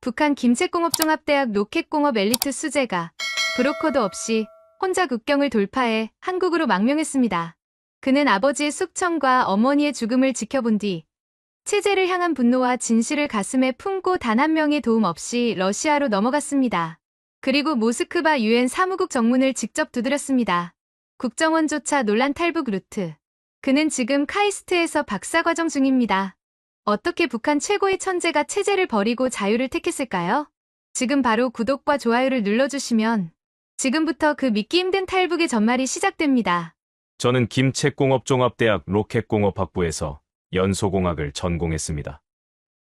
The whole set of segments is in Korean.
북한 김책공업종합대학 로켓공업 엘리트 수재가 브로커도 없이 혼자 국경을 돌파해 한국으로 망명했습니다. 그는 아버지의 숙청과 어머니의 죽음을 지켜본 뒤 체제를 향한 분노와 진실을 가슴에 품고 단 한 명의 도움 없이 러시아로 넘어갔습니다. 그리고 모스크바 유엔 사무국 정문을 직접 두드렸습니다. 국정원조차 논란 탈북 루트. 그는 지금 카이스트에서 박사과정 중입니다. 어떻게 북한 최고의 천재가 체제를 버리고 자유를 택했을까요? 지금 바로 구독과 좋아요를 눌러주시면 지금부터 그 믿기 힘든 탈북의 전말이 시작됩니다. 저는 김책공업종합대학 로켓공업학부에서 연소공학을 전공했습니다.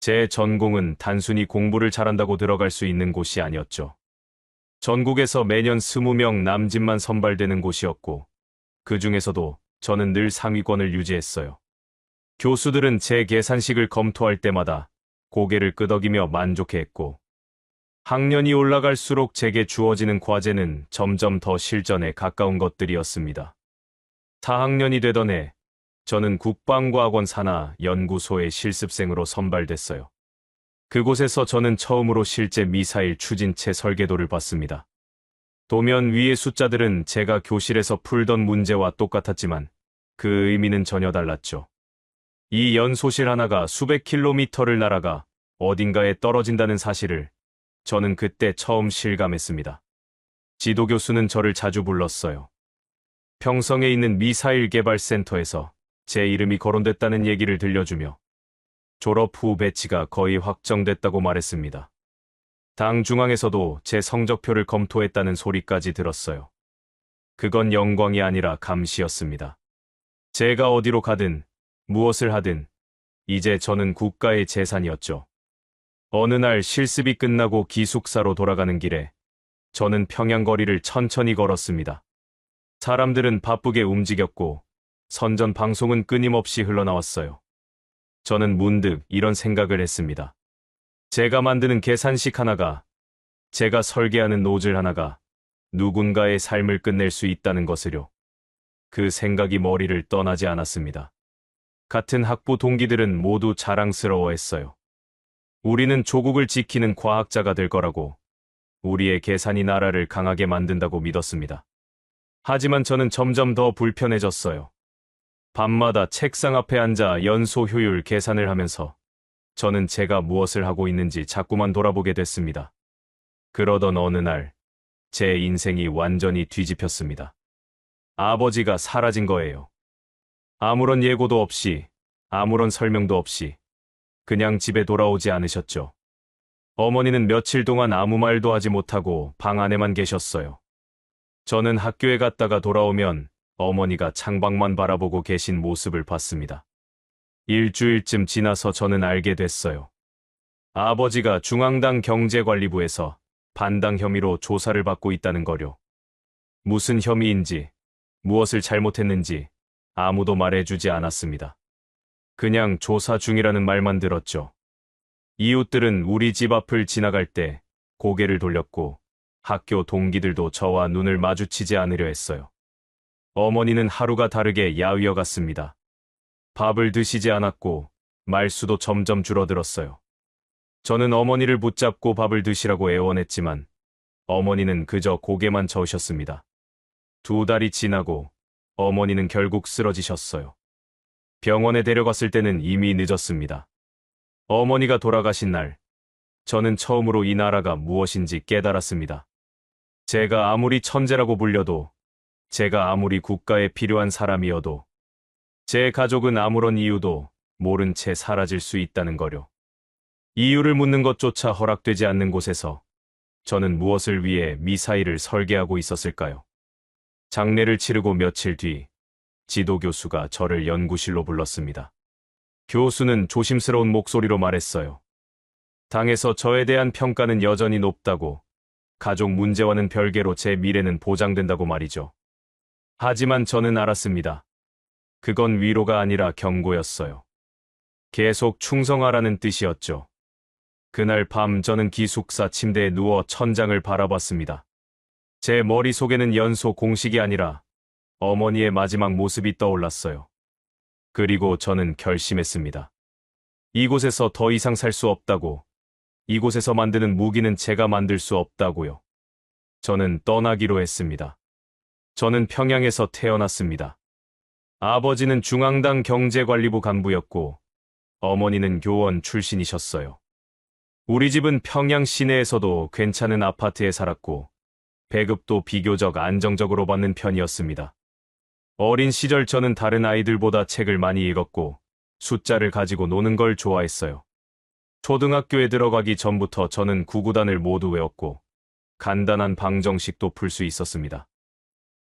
제 전공은 단순히 공부를 잘한다고 들어갈 수 있는 곳이 아니었죠. 전국에서 매년 20명 남짓만 선발되는 곳이었고, 그 중에서도 저는 늘 상위권을 유지했어요. 교수들은 제 계산식을 검토할 때마다 고개를 끄덕이며 만족해했고, 학년이 올라갈수록 제게 주어지는 과제는 점점 더 실전에 가까운 것들이었습니다. 4학년이 되던 해, 저는 국방과학원 산하 연구소의 실습생으로 선발됐어요. 그곳에서 저는 처음으로 실제 미사일 추진체 설계도를 봤습니다. 도면 위의 숫자들은 제가 교실에서 풀던 문제와 똑같았지만 그 의미는 전혀 달랐죠. 이 연소실 하나가 수백 킬로미터를 날아가 어딘가에 떨어진다는 사실을 저는 그때 처음 실감했습니다. 지도교수는 저를 자주 불렀어요. 평성에 있는 미사일 개발센터에서 제 이름이 거론됐다는 얘기를 들려주며 졸업 후 배치가 거의 확정됐다고 말했습니다. 당 중앙에서도 제 성적표를 검토했다는 소리까지 들었어요. 그건 영광이 아니라 감시였습니다. 제가 어디로 가든 무엇을 하든 이제 저는 국가의 재산이었죠. 어느 날 실습이 끝나고 기숙사로 돌아가는 길에 저는 평양거리를 천천히 걸었습니다. 사람들은 바쁘게 움직였고 선전 방송은 끊임없이 흘러나왔어요. 저는 문득 이런 생각을 했습니다. 제가 만드는 계산식 하나가, 제가 설계하는 노즐 하나가 누군가의 삶을 끝낼 수 있다는 것을요. 그 생각이 머리를 떠나지 않았습니다. 같은 학부 동기들은 모두 자랑스러워했어요. 우리는 조국을 지키는 과학자가 될 거라고, 우리의 계산이 나라를 강하게 만든다고 믿었습니다. 하지만 저는 점점 더 불편해졌어요. 밤마다 책상 앞에 앉아 연소 효율 계산을 하면서 저는 제가 무엇을 하고 있는지 자꾸만 돌아보게 됐습니다. 그러던 어느 날, 제 인생이 완전히 뒤집혔습니다. 아버지가 사라진 거예요. 아무런 예고도 없이, 아무런 설명도 없이 그냥 집에 돌아오지 않으셨죠. 어머니는 며칠 동안 아무 말도 하지 못하고 방 안에만 계셨어요. 저는 학교에 갔다가 돌아오면 어머니가 창밖만 바라보고 계신 모습을 봤습니다. 일주일쯤 지나서 저는 알게 됐어요. 아버지가 중앙당 경제관리부에서 반당 혐의로 조사를 받고 있다는 거요. 무슨 혐의인지, 무엇을 잘못했는지 아무도 말해주지 않았습니다. 그냥 조사 중이라는 말만 들었죠. 이웃들은 우리 집 앞을 지나갈 때 고개를 돌렸고 학교 동기들도 저와 눈을 마주치지 않으려 했어요. 어머니는 하루가 다르게 야위어 갔습니다. 밥을 드시지 않았고 말수도 점점 줄어들었어요. 저는 어머니를 붙잡고 밥을 드시라고 애원했지만 어머니는 그저 고개만 저으셨습니다. 2달이 지나고 어머니는 결국 쓰러지셨어요. 병원에 데려갔을 때는 이미 늦었습니다. 어머니가 돌아가신 날, 저는 처음으로 이 나라가 무엇인지 깨달았습니다. 제가 아무리 천재라고 불려도, 제가 아무리 국가에 필요한 사람이어도, 제 가족은 아무런 이유도 모른 채 사라질 수 있다는 거요. 이유를 묻는 것조차 허락되지 않는 곳에서 저는 무엇을 위해 미사일을 설계하고 있었을까요? 장례를 치르고 며칠 뒤 지도교수가 저를 연구실로 불렀습니다. 교수는 조심스러운 목소리로 말했어요. 당에서 저에 대한 평가는 여전히 높다고, 가족 문제와는 별개로 제 미래는 보장된다고 말이죠. 하지만 저는 알았습니다. 그건 위로가 아니라 경고였어요. 계속 충성하라는 뜻이었죠. 그날 밤 저는 기숙사 침대에 누워 천장을 바라봤습니다. 제 머릿속에는 연소 공식이 아니라 어머니의 마지막 모습이 떠올랐어요. 그리고 저는 결심했습니다. 이곳에서 더 이상 살 수 없다고, 이곳에서 만드는 무기는 제가 만들 수 없다고요. 저는 떠나기로 했습니다. 저는 평양에서 태어났습니다. 아버지는 중앙당 경제관리부 간부였고 어머니는 교원 출신이셨어요. 우리 집은 평양 시내에서도 괜찮은 아파트에 살았고 배급도 비교적 안정적으로 받는 편이었습니다. 어린 시절 저는 다른 아이들보다 책을 많이 읽었고 숫자를 가지고 노는 걸 좋아했어요. 초등학교에 들어가기 전부터 저는 구구단을 모두 외웠고 간단한 방정식도 풀 수 있었습니다.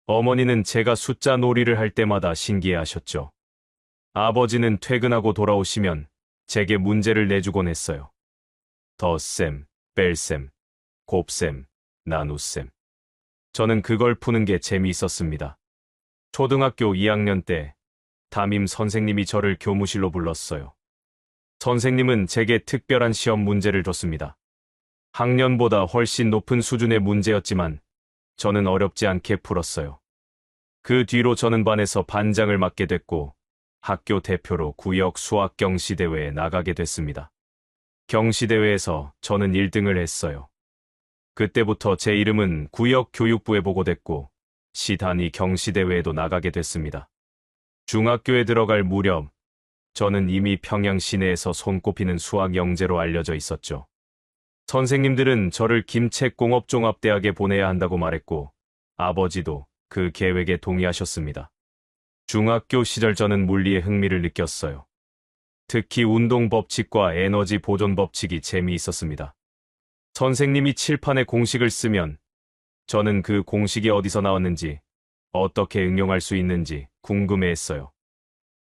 어머니는 제가 숫자 놀이를 할 때마다 신기해하셨죠. 아버지는 퇴근하고 돌아오시면 제게 문제를 내주곤 했어요. 덧셈, 뺄셈, 곱셈, 나눗셈. 저는 그걸 푸는 게 재미있었습니다. 초등학교 2학년 때 담임 선생님이 저를 교무실로 불렀어요. 선생님은 제게 특별한 시험 문제를 줬습니다. 학년보다 훨씬 높은 수준의 문제였지만 저는 어렵지 않게 풀었어요. 그 뒤로 저는 반에서 반장을 맡게 됐고 학교 대표로 구역 수학 경시대회에 나가게 됐습니다. 경시대회에서 저는 1등을 했어요. 그때부터 제 이름은 구역 교육부에 보고됐고 시 단위 경시대회에도 나가게 됐습니다. 중학교에 들어갈 무렵 저는 이미 평양 시내에서 손꼽히는 수학 영재로 알려져 있었죠. 선생님들은 저를 김책공업종합대학에 보내야 한다고 말했고 아버지도 그 계획에 동의하셨습니다. 중학교 시절 저는 물리에 흥미를 느꼈어요. 특히 운동 법칙과 에너지 보존 법칙이 재미있었습니다. 선생님이 칠판에 공식을 쓰면 저는 그 공식이 어디서 나왔는지 어떻게 응용할 수 있는지 궁금해했어요.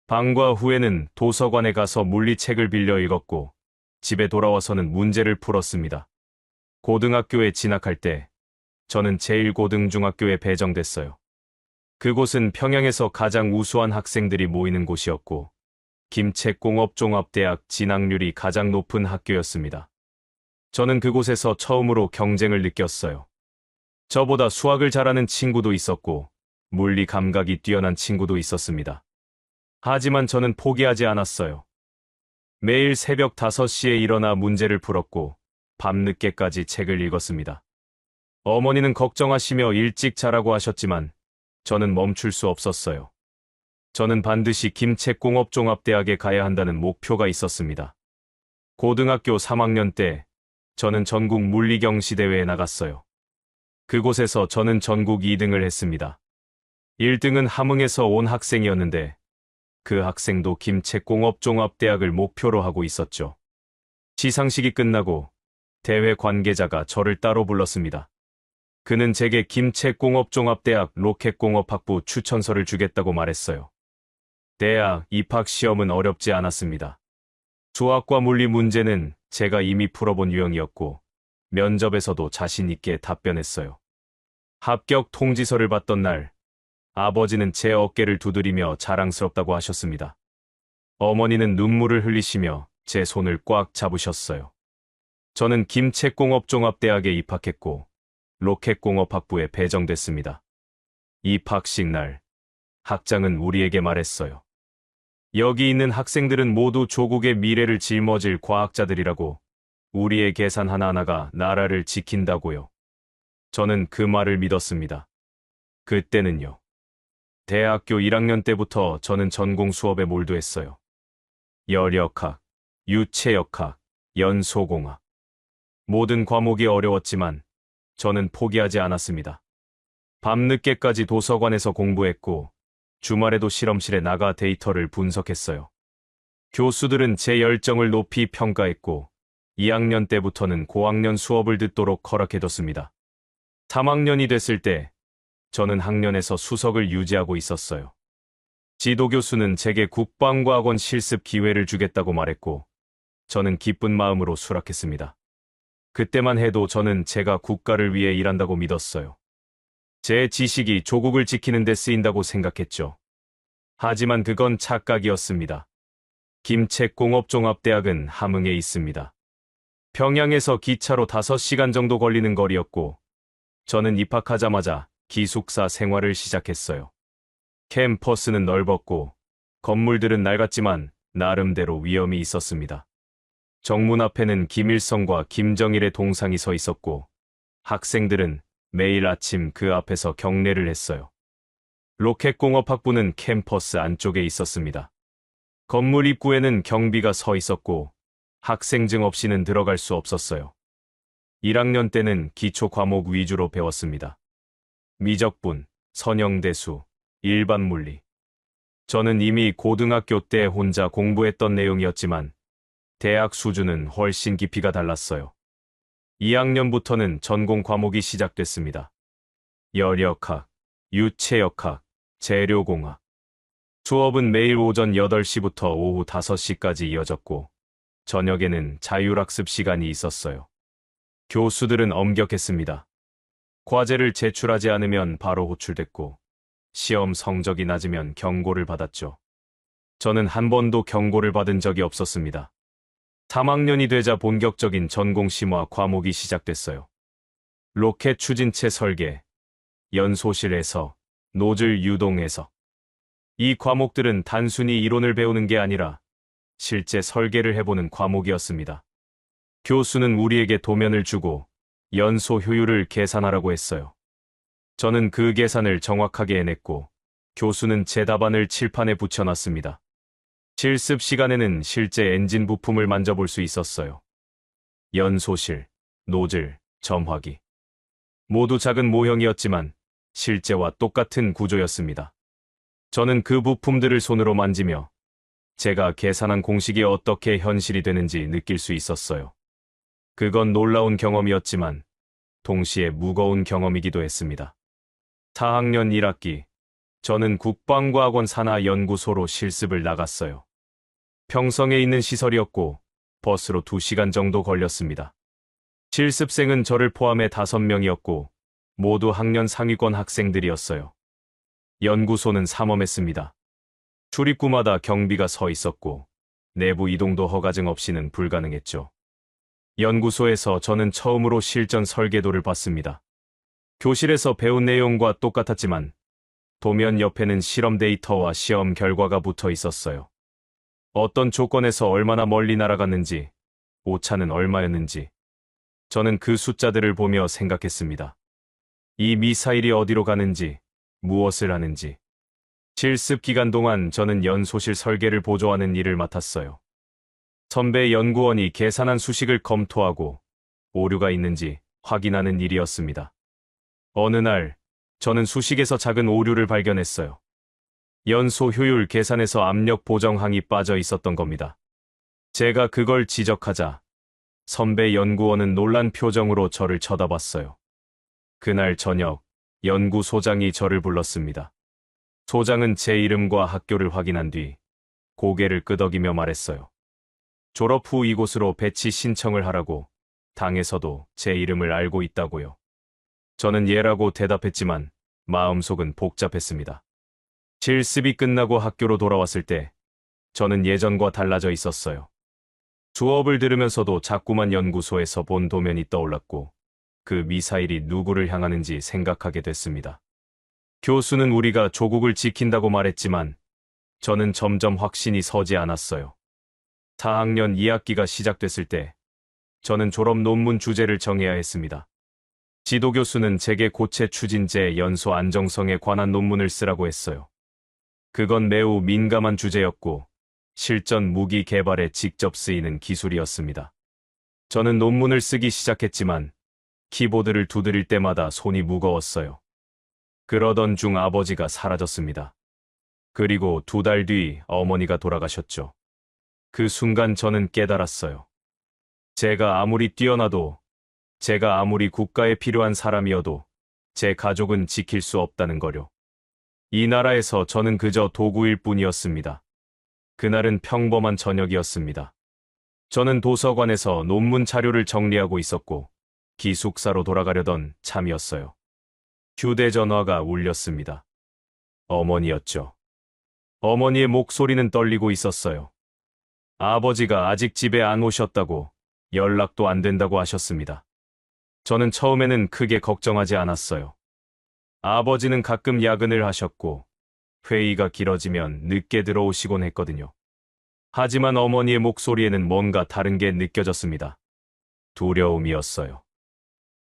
방과 후에는 도서관에 가서 물리책을 빌려 읽었고 집에 돌아와서는 문제를 풀었습니다. 고등학교에 진학할 때 저는 제1고등중학교에 배정됐어요. 그곳은 평양에서 가장 우수한 학생들이 모이는 곳이었고 김책공업종합대학 진학률이 가장 높은 학교였습니다. 저는 그곳에서 처음으로 경쟁을 느꼈어요. 저보다 수학을 잘하는 친구도 있었고 물리 감각이 뛰어난 친구도 있었습니다. 하지만 저는 포기하지 않았어요. 매일 새벽 5시에 일어나 문제를 풀었고 밤늦게까지 책을 읽었습니다. 어머니는 걱정하시며 일찍 자라고 하셨지만 저는 멈출 수 없었어요. 저는 반드시 김책공업종합대학에 가야 한다는 목표가 있었습니다. 고등학교 3학년 때 저는 전국 물리경시대회에 나갔어요. 그곳에서 저는 전국 2등을 했습니다. 1등은 함흥에서 온 학생이었는데 그 학생도 김책공업종합대학을 목표로 하고 있었죠. 시상식이 끝나고 대회 관계자가 저를 따로 불렀습니다. 그는 제게 김책공업종합대학 로켓공업학부 추천서를 주겠다고 말했어요. 대학 입학시험은 어렵지 않았습니다. 수학과 물리 문제는 제가 이미 풀어본 유형이었고 면접에서도 자신 있게 답변했어요. 합격 통지서를 받던 날 아버지는 제 어깨를 두드리며 자랑스럽다고 하셨습니다. 어머니는 눈물을 흘리시며 제 손을 꽉 잡으셨어요. 저는 김책공업종합대학에 입학했고 로켓공업학부에 배정됐습니다. 입학식 날 학장은 우리에게 말했어요. 여기 있는 학생들은 모두 조국의 미래를 짊어질 과학자들이라고 우리의 계산 하나하나가 나라를 지킨다고요. 저는 그 말을 믿었습니다. 그때는요. 대학교 1학년 때부터 저는 전공 수업에 몰두했어요. 열역학, 유체역학, 연소공학. 모든 과목이 어려웠지만 저는 포기하지 않았습니다. 밤늦게까지 도서관에서 공부했고 주말에도 실험실에 나가 데이터를 분석했어요. 교수들은 제 열정을 높이 평가했고 2학년 때부터는 고학년 수업을 듣도록 허락해뒀습니다. 3학년이 됐을 때 저는 학년에서 수석을 유지하고 있었어요. 지도교수는 제게 국방과학원 실습 기회를 주겠다고 말했고 저는 기쁜 마음으로 수락했습니다. 그때만 해도 저는 제가 국가를 위해 일한다고 믿었어요. 제 지식이 조국을 지키는 데 쓰인다고 생각했죠. 하지만 그건 착각이었습니다. 김책공업종합대학은 함흥에 있습니다. 평양에서 기차로 5시간 정도 걸리는 거리였고 저는 입학하자마자 기숙사 생활을 시작했어요. 캠퍼스는 넓었고 건물들은 낡았지만 나름대로 위험이 있었습니다. 정문 앞에는 김일성과 김정일의 동상이 서 있었고 학생들은 매일 아침 그 앞에서 경례를 했어요. 로켓공업학부는 캠퍼스 안쪽에 있었습니다. 건물 입구에는 경비가 서 있었고 학생증 없이는 들어갈 수 없었어요. 1학년 때는 기초 과목 위주로 배웠습니다. 미적분, 선형대수, 일반물리. 저는 이미 고등학교 때 혼자 공부했던 내용이었지만 대학 수준은 훨씬 깊이가 달랐어요. 2학년부터는 전공 과목이 시작됐습니다. 열역학, 유체역학, 재료공학. 수업은 매일 오전 8시부터 오후 5시까지 이어졌고 저녁에는 자율학습 시간이 있었어요. 교수들은 엄격했습니다. 과제를 제출하지 않으면 바로 호출됐고 시험 성적이 낮으면 경고를 받았죠. 저는 한 번도 경고를 받은 적이 없었습니다. 3학년이 되자 본격적인 전공심화 과목이 시작됐어요. 로켓 추진체 설계, 연소실 해석, 노즐 유동 해석. 이 과목들은 단순히 이론을 배우는 게 아니라 실제 설계를 해보는 과목이었습니다. 교수는 우리에게 도면을 주고 연소 효율을 계산하라고 했어요. 저는 그 계산을 정확하게 해냈고 교수는 제 답안을 칠판에 붙여놨습니다. 실습 시간에는 실제 엔진 부품을 만져볼 수 있었어요. 연소실, 노즐, 점화기. 모두 작은 모형이었지만 실제와 똑같은 구조였습니다. 저는 그 부품들을 손으로 만지며 제가 계산한 공식이 어떻게 현실이 되는지 느낄 수 있었어요. 그건 놀라운 경험이었지만 동시에 무거운 경험이기도 했습니다. 4학년 1학기, 저는 국방과학원 산하연구소로 실습을 나갔어요. 평성에 있는 시설이었고 버스로 2시간 정도 걸렸습니다. 실습생은 저를 포함해 5명이었고 모두 학년 상위권 학생들이었어요. 연구소는 삼엄했습니다. 출입구마다 경비가 서 있었고 내부 이동도 허가증 없이는 불가능했죠. 연구소에서 저는 처음으로 실전 설계도를 봤습니다. 교실에서 배운 내용과 똑같았지만 도면 옆에는 실험 데이터와 시험 결과가 붙어 있었어요. 어떤 조건에서 얼마나 멀리 날아갔는지, 오차는 얼마였는지. 저는 그 숫자들을 보며 생각했습니다. 이 미사일이 어디로 가는지, 무엇을 하는지. 실습 기간 동안 저는 연소실 설계를 보조하는 일을 맡았어요. 선배 연구원이 계산한 수식을 검토하고 오류가 있는지 확인하는 일이었습니다. 어느 날, 저는 수식에서 작은 오류를 발견했어요. 연소 효율 계산에서 압력 보정항이 빠져 있었던 겁니다. 제가 그걸 지적하자 선배 연구원은 놀란 표정으로 저를 쳐다봤어요. 그날 저녁, 연구소장이 저를 불렀습니다. 소장은 제 이름과 학교를 확인한 뒤 고개를 끄덕이며 말했어요. 졸업 후 이곳으로 배치 신청을 하라고. 당에서도 제 이름을 알고 있다고요. 저는 예라고 대답했지만 마음속은 복잡했습니다. 실습이 끝나고 학교로 돌아왔을 때 저는 예전과 달라져 있었어요. 수업을 들으면서도 자꾸만 연구소에서 본 도면이 떠올랐고 그 미사일이 누구를 향하는지 생각하게 됐습니다. 교수는 우리가 조국을 지킨다고 말했지만 저는 점점 확신이 서지 않았어요. 4학년 2학기가 시작됐을 때 저는 졸업 논문 주제를 정해야 했습니다. 지도교수는 제게 고체 추진제 연소 안정성에 관한 논문을 쓰라고 했어요. 그건 매우 민감한 주제였고 실전 무기 개발에 직접 쓰이는 기술이었습니다. 저는 논문을 쓰기 시작했지만 키보드를 두드릴 때마다 손이 무거웠어요. 그러던 중 아버지가 사라졌습니다. 그리고 2달 뒤 어머니가 돌아가셨죠. 그 순간 저는 깨달았어요. 제가 아무리 뛰어나도, 제가 아무리 국가에 필요한 사람이어도 제 가족은 지킬 수 없다는 거요. 이 나라에서 저는 그저 도구일 뿐이었습니다. 그날은 평범한 저녁이었습니다. 저는 도서관에서 논문 자료를 정리하고 있었고 기숙사로 돌아가려던 참이었어요. 휴대전화가 울렸습니다. 어머니였죠. 어머니의 목소리는 떨리고 있었어요. 아버지가 아직 집에 안 오셨다고, 연락도 안 된다고 하셨습니다. 저는 처음에는 크게 걱정하지 않았어요. 아버지는 가끔 야근을 하셨고 회의가 길어지면 늦게 들어오시곤 했거든요. 하지만 어머니의 목소리에는 뭔가 다른 게 느껴졌습니다. 두려움이었어요.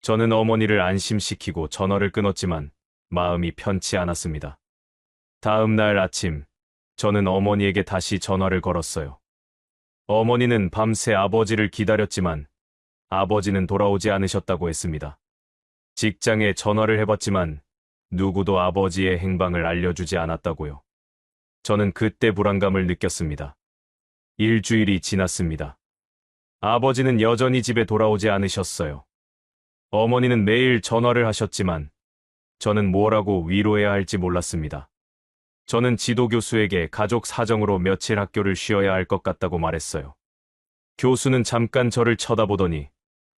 저는 어머니를 안심시키고 전화를 끊었지만 마음이 편치 않았습니다. 다음 날 아침, 저는 어머니에게 다시 전화를 걸었어요. 어머니는 밤새 아버지를 기다렸지만 아버지는 돌아오지 않으셨다고 했습니다. 직장에 전화를 해봤지만 누구도 아버지의 행방을 알려주지 않았다고요. 저는 그때 불안감을 느꼈습니다. 일주일이 지났습니다. 아버지는 여전히 집에 돌아오지 않으셨어요. 어머니는 매일 전화를 하셨지만 저는 뭐라고 위로해야 할지 몰랐습니다. 저는 지도교수에게 가족 사정으로 며칠 학교를 쉬어야 할 것 같다고 말했어요. 교수는 잠깐 저를 쳐다보더니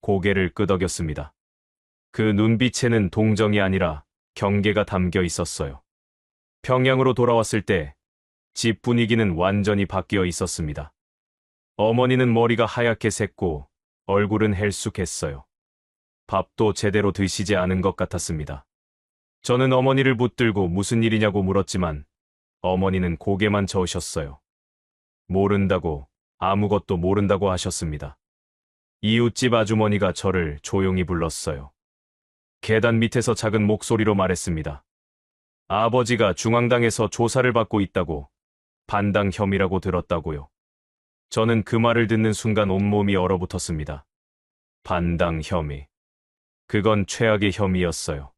고개를 끄덕였습니다. 그 눈빛에는 동정이 아니라 경계가 담겨 있었어요. 평양으로 돌아왔을 때 집 분위기는 완전히 바뀌어 있었습니다. 어머니는 머리가 하얗게 샜고 얼굴은 헬쑥했어요. 밥도 제대로 드시지 않은 것 같았습니다. 저는 어머니를 붙들고 무슨 일이냐고 물었지만 어머니는 고개만 저으셨어요. 모른다고, 아무것도 모른다고 하셨습니다. 이웃집 아주머니가 저를 조용히 불렀어요. 계단 밑에서 작은 목소리로 말했습니다. 아버지가 중앙당에서 조사를 받고 있다고, 반당 혐의라고 들었다고요. 저는 그 말을 듣는 순간 온몸이 얼어붙었습니다. 반당 혐의. 그건 최악의 혐의였어요.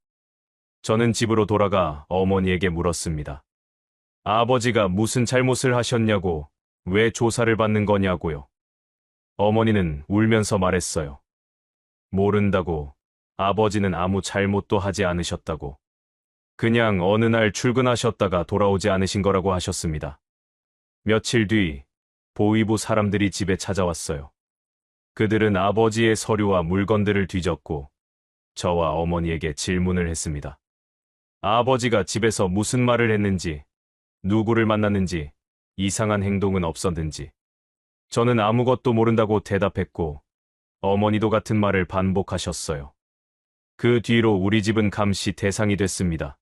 저는 집으로 돌아가 어머니에게 물었습니다. 아버지가 무슨 잘못을 하셨냐고, 왜 조사를 받는 거냐고요. 어머니는 울면서 말했어요. 모른다고, 아버지는 아무 잘못도 하지 않으셨다고. 그냥 어느 날 출근하셨다가 돌아오지 않으신 거라고 하셨습니다. 며칠 뒤 보위부 사람들이 집에 찾아왔어요. 그들은 아버지의 서류와 물건들을 뒤졌고 저와 어머니에게 질문을 했습니다. 아버지가 집에서 무슨 말을 했는지, 누구를 만났는지, 이상한 행동은 없었는지. 저는 아무것도 모른다고 대답했고 어머니도 같은 말을 반복하셨어요. 그 뒤로 우리 집은 감시 대상이 됐습니다.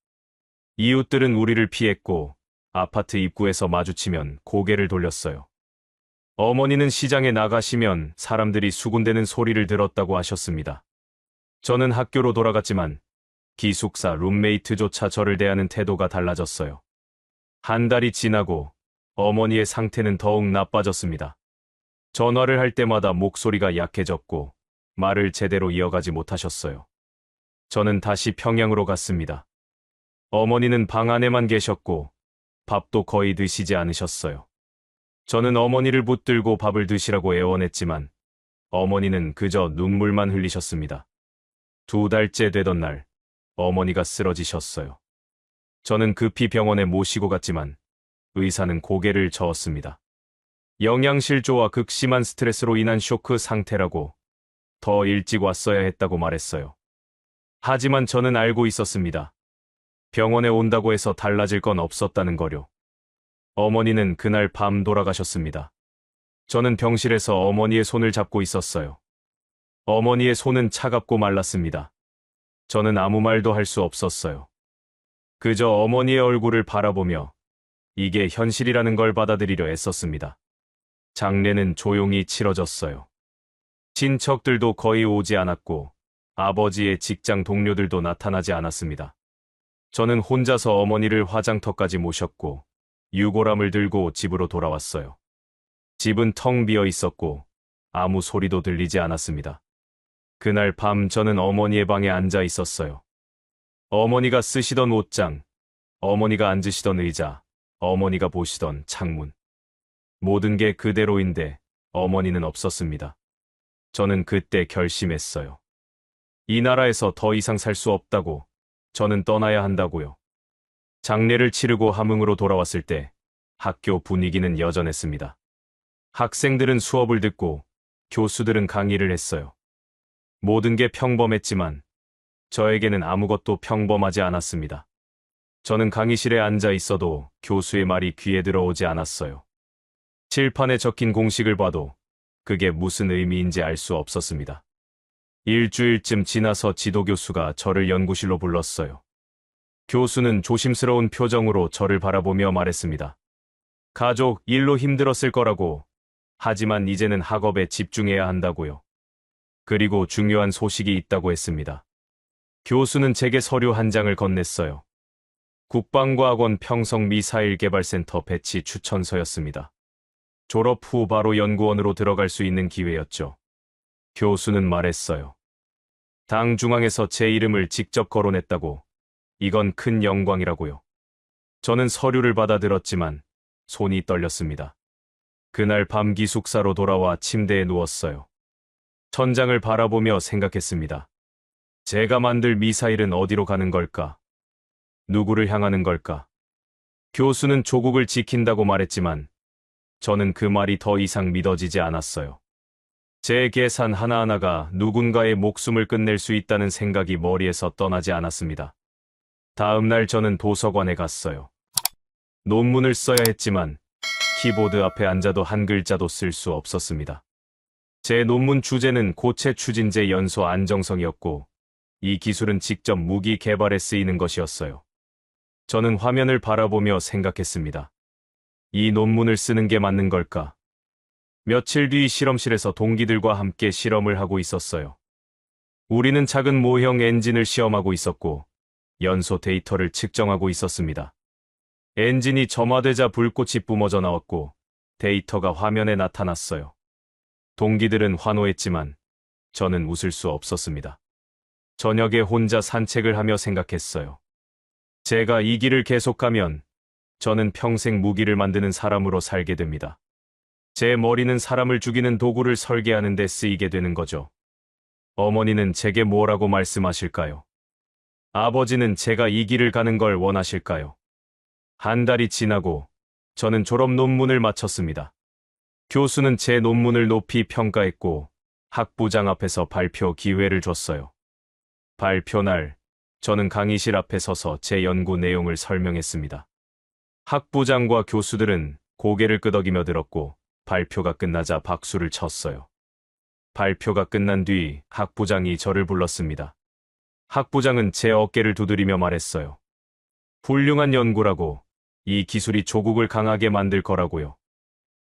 이웃들은 우리를 피했고 아파트 입구에서 마주치면 고개를 돌렸어요. 어머니는 시장에 나가시면 사람들이 수군대는 소리를 들었다고 하셨습니다. 저는 학교로 돌아갔지만 기숙사 룸메이트조차 저를 대하는 태도가 달라졌어요. 한 달이 지나고 어머니의 상태는 더욱 나빠졌습니다. 전화를 할 때마다 목소리가 약해졌고 말을 제대로 이어가지 못하셨어요. 저는 다시 평양으로 갔습니다. 어머니는 방 안에만 계셨고 밥도 거의 드시지 않으셨어요. 저는 어머니를 붙들고 밥을 드시라고 애원했지만 어머니는 그저 눈물만 흘리셨습니다. 2달째 되던 날 어머니가 쓰러지셨어요. 저는 급히 병원에 모시고 갔지만 의사는 고개를 저었습니다. 영양실조와 극심한 스트레스로 인한 쇼크 상태라고, 더 일찍 왔어야 했다고 말했어요. 하지만 저는 알고 있었습니다. 병원에 온다고 해서 달라질 건 없었다는 거요. 어머니는 그날 밤 돌아가셨습니다. 저는 병실에서 어머니의 손을 잡고 있었어요. 어머니의 손은 차갑고 말랐습니다. 저는 아무 말도 할 수 없었어요. 그저 어머니의 얼굴을 바라보며 이게 현실이라는 걸 받아들이려 애썼습니다. 장례는 조용히 치러졌어요. 친척들도 거의 오지 않았고 아버지의 직장 동료들도 나타나지 않았습니다. 저는 혼자서 어머니를 화장터까지 모셨고 유골함을 들고 집으로 돌아왔어요. 집은 텅 비어 있었고 아무 소리도 들리지 않았습니다. 그날 밤 저는 어머니의 방에 앉아 있었어요. 어머니가 쓰시던 옷장, 어머니가 앉으시던 의자, 어머니가 보시던 창문. 모든 게 그대로인데 어머니는 없었습니다. 저는 그때 결심했어요. 이 나라에서 더 이상 살 수 없다고, 저는 떠나야 한다고요. 장례를 치르고 함흥으로 돌아왔을 때 학교 분위기는 여전했습니다. 학생들은 수업을 듣고 교수들은 강의를 했어요. 모든 게 평범했지만 저에게는 아무것도 평범하지 않았습니다. 저는 강의실에 앉아 있어도 교수의 말이 귀에 들어오지 않았어요. 칠판에 적힌 공식을 봐도 그게 무슨 의미인지 알 수 없었습니다. 일주일쯤 지나서 지도교수가 저를 연구실로 불렀어요. 교수는 조심스러운 표정으로 저를 바라보며 말했습니다. 가족, 일로 힘들었을 거라고. 하지만 이제는 학업에 집중해야 한다고요. 그리고 중요한 소식이 있다고 했습니다. 교수는 제게 서류 한 장을 건넸어요. 국방과학원 평성미사일개발센터 배치 추천서였습니다. 졸업 후 바로 연구원으로 들어갈 수 있는 기회였죠. 교수는 말했어요. 당 중앙에서 제 이름을 직접 거론했다고. 이건 큰 영광이라고요. 저는 서류를 받아들었지만 손이 떨렸습니다. 그날 밤 기숙사로 돌아와 침대에 누웠어요. 천장을 바라보며 생각했습니다. 제가 만들 미사일은 어디로 가는 걸까? 누구를 향하는 걸까? 교수는 조국을 지킨다고 말했지만 저는 그 말이 더 이상 믿어지지 않았어요. 제 계산 하나하나가 누군가의 목숨을 끝낼 수 있다는 생각이 머리에서 떠나지 않았습니다. 다음 날 저는 도서관에 갔어요. 논문을 써야 했지만 키보드 앞에 앉아도 한 글자도 쓸 수 없었습니다. 제 논문 주제는 고체 추진제 연소 안정성이었고 이 기술은 직접 무기 개발에 쓰이는 것이었어요. 저는 화면을 바라보며 생각했습니다. 이 논문을 쓰는 게 맞는 걸까? 며칠 뒤 실험실에서 동기들과 함께 실험을 하고 있었어요. 우리는 작은 모형 엔진을 시험하고 있었고 연소 데이터를 측정하고 있었습니다. 엔진이 점화되자 불꽃이 뿜어져 나왔고 데이터가 화면에 나타났어요. 동기들은 환호했지만 저는 웃을 수 없었습니다. 저녁에 혼자 산책을 하며 생각했어요. 제가 이 길을 계속하면 저는 평생 무기를 만드는 사람으로 살게 됩니다. 제 머리는 사람을 죽이는 도구를 설계하는 데 쓰이게 되는 거죠. 어머니는 제게 뭐라고 말씀하실까요? 아버지는 제가 이 길을 가는 걸 원하실까요? 한 달이 지나고 저는 졸업 논문을 마쳤습니다. 교수는 제 논문을 높이 평가했고 학부장 앞에서 발표 기회를 줬어요. 발표 날, 저는 강의실 앞에 서서 제 연구 내용을 설명했습니다. 학부장과 교수들은 고개를 끄덕이며 들었고 발표가 끝나자 박수를 쳤어요. 발표가 끝난 뒤 학부장이 저를 불렀습니다. 학부장은 제 어깨를 두드리며 말했어요. 훌륭한 연구라고. 이 기술이 조국을 강하게 만들 거라고요.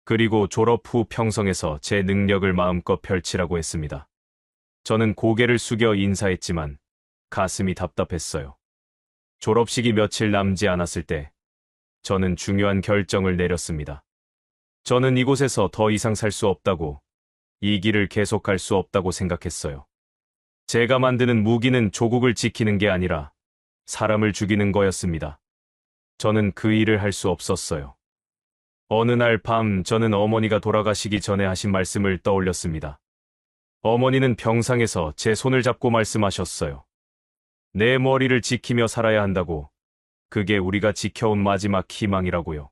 그리고 졸업 후 평성에서 제 능력을 마음껏 펼치라고 했습니다. 저는 고개를 숙여 인사했지만 가슴이 답답했어요. 졸업식이 며칠 남지 않았을 때 저는 중요한 결정을 내렸습니다. 저는 이곳에서 더 이상 살 수 없다고, 이 길을 계속할 수 없다고 생각했어요. 제가 만드는 무기는 조국을 지키는 게 아니라 사람을 죽이는 거였습니다. 저는 그 일을 할 수 없었어요. 어느 날 밤 저는 어머니가 돌아가시기 전에 하신 말씀을 떠올렸습니다. 어머니는 병상에서 제 손을 잡고 말씀하셨어요. 내 머리를 지키며 살아야 한다고. 그게 우리가 지켜온 마지막 희망이라고요.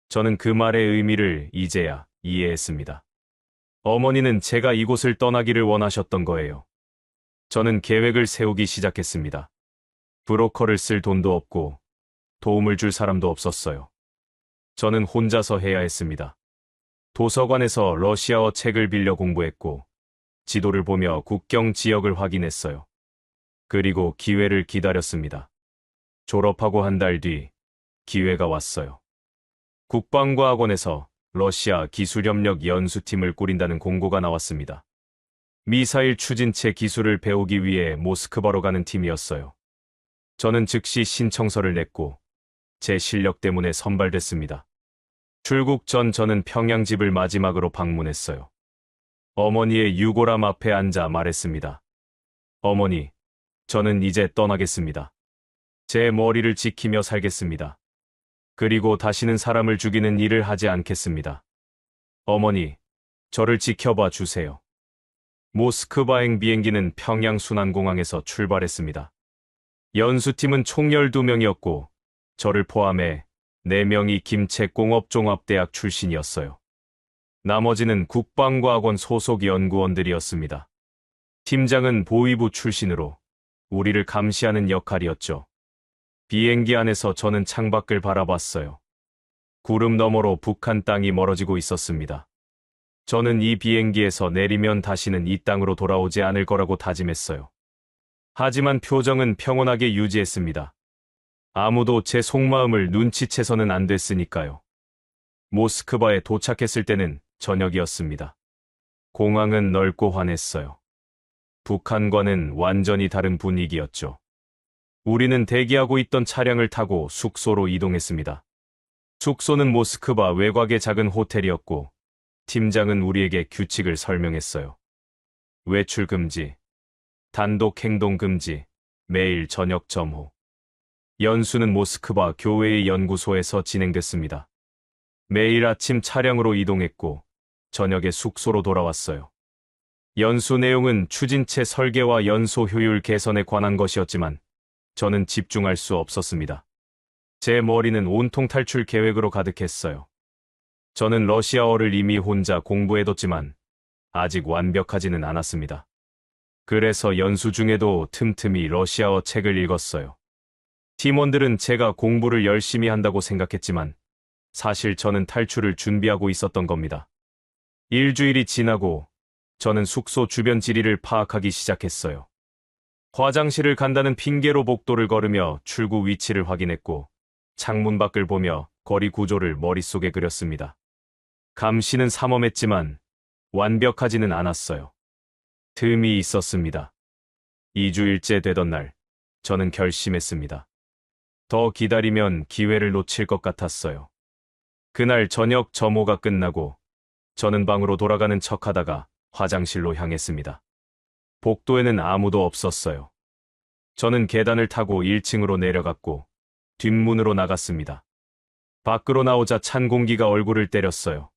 저는 그 말의 의미를 이제야 이해했습니다. 어머니는 제가 이곳을 떠나기를 원하셨던 거예요. 저는 계획을 세우기 시작했습니다. 브로커를 쓸 돈도 없고 도움을 줄 사람도 없었어요. 저는 혼자서 해야 했습니다. 도서관에서 러시아어 책을 빌려 공부했고 지도를 보며 국경 지역을 확인했어요. 그리고 기회를 기다렸습니다. 졸업하고 한 달 뒤 기회가 왔어요. 국방과학원에서 러시아 기술협력 연수팀을 꾸린다는 공고가 나왔습니다. 미사일 추진체 기술을 배우기 위해 모스크바로 가는 팀이었어요. 저는 즉시 신청서를 냈고 제 실력 때문에 선발됐습니다. 출국 전 저는 평양집을 마지막으로 방문했어요. 어머니의 유골함 앞에 앉아 말했습니다. 어머니, 저는 이제 떠나겠습니다. 제 머리를 지키며 살겠습니다. 그리고 다시는 사람을 죽이는 일을 하지 않겠습니다. 어머니, 저를 지켜봐 주세요. 모스크바행 비행기는 평양 순환공항에서 출발했습니다. 연수팀은 총 12명이었고 저를 포함해 4명이 김책공업종합대학 출신이었어요. 나머지는 국방과학원 소속 연구원들이었습니다. 팀장은 보위부 출신으로 우리를 감시하는 역할이었죠. 비행기 안에서 저는 창밖을 바라봤어요. 구름 너머로 북한 땅이 멀어지고 있었습니다. 저는 이 비행기에서 내리면 다시는 이 땅으로 돌아오지 않을 거라고 다짐했어요. 하지만 표정은 평온하게 유지했습니다. 아무도 제 속마음을 눈치채서는 안 됐으니까요. 모스크바에 도착했을 때는 저녁이었습니다. 공항은 넓고 환했어요. 북한과는 완전히 다른 분위기였죠. 우리는 대기하고 있던 차량을 타고 숙소로 이동했습니다. 숙소는 모스크바 외곽의 작은 호텔이었고, 팀장은 우리에게 규칙을 설명했어요. 외출 금지, 단독 행동 금지, 매일 저녁 점호. 연수는 모스크바 교회의 연구소에서 진행됐습니다. 매일 아침 차량으로 이동했고, 저녁에 숙소로 돌아왔어요. 연수 내용은 추진체 설계와 연소 효율 개선에 관한 것이었지만, 저는 집중할 수 없었습니다. 제 머리는 온통 탈출 계획으로 가득했어요. 저는 러시아어를 이미 혼자 공부해뒀지만 아직 완벽하지는 않았습니다. 그래서 연수 중에도 틈틈이 러시아어 책을 읽었어요. 팀원들은 제가 공부를 열심히 한다고 생각했지만 사실 저는 탈출을 준비하고 있었던 겁니다. 일주일이 지나고 저는 숙소 주변 지리를 파악하기 시작했어요. 화장실을 간다는 핑계로 복도를 걸으며 출구 위치를 확인했고 창문 밖을 보며 거리 구조를 머릿속에 그렸습니다. 감시는 삼엄했지만 완벽하지는 않았어요. 틈이 있었습니다. 2주일째 되던 날, 저는 결심했습니다. 더 기다리면 기회를 놓칠 것 같았어요. 그날 저녁 점호가 끝나고 저는 방으로 돌아가는 척하다가 화장실로 향했습니다. 복도에는 아무도 없었어요. 저는 계단을 타고 1층으로 내려갔고 뒷문으로 나갔습니다. 밖으로 나오자 찬 공기가 얼굴을 때렸어요.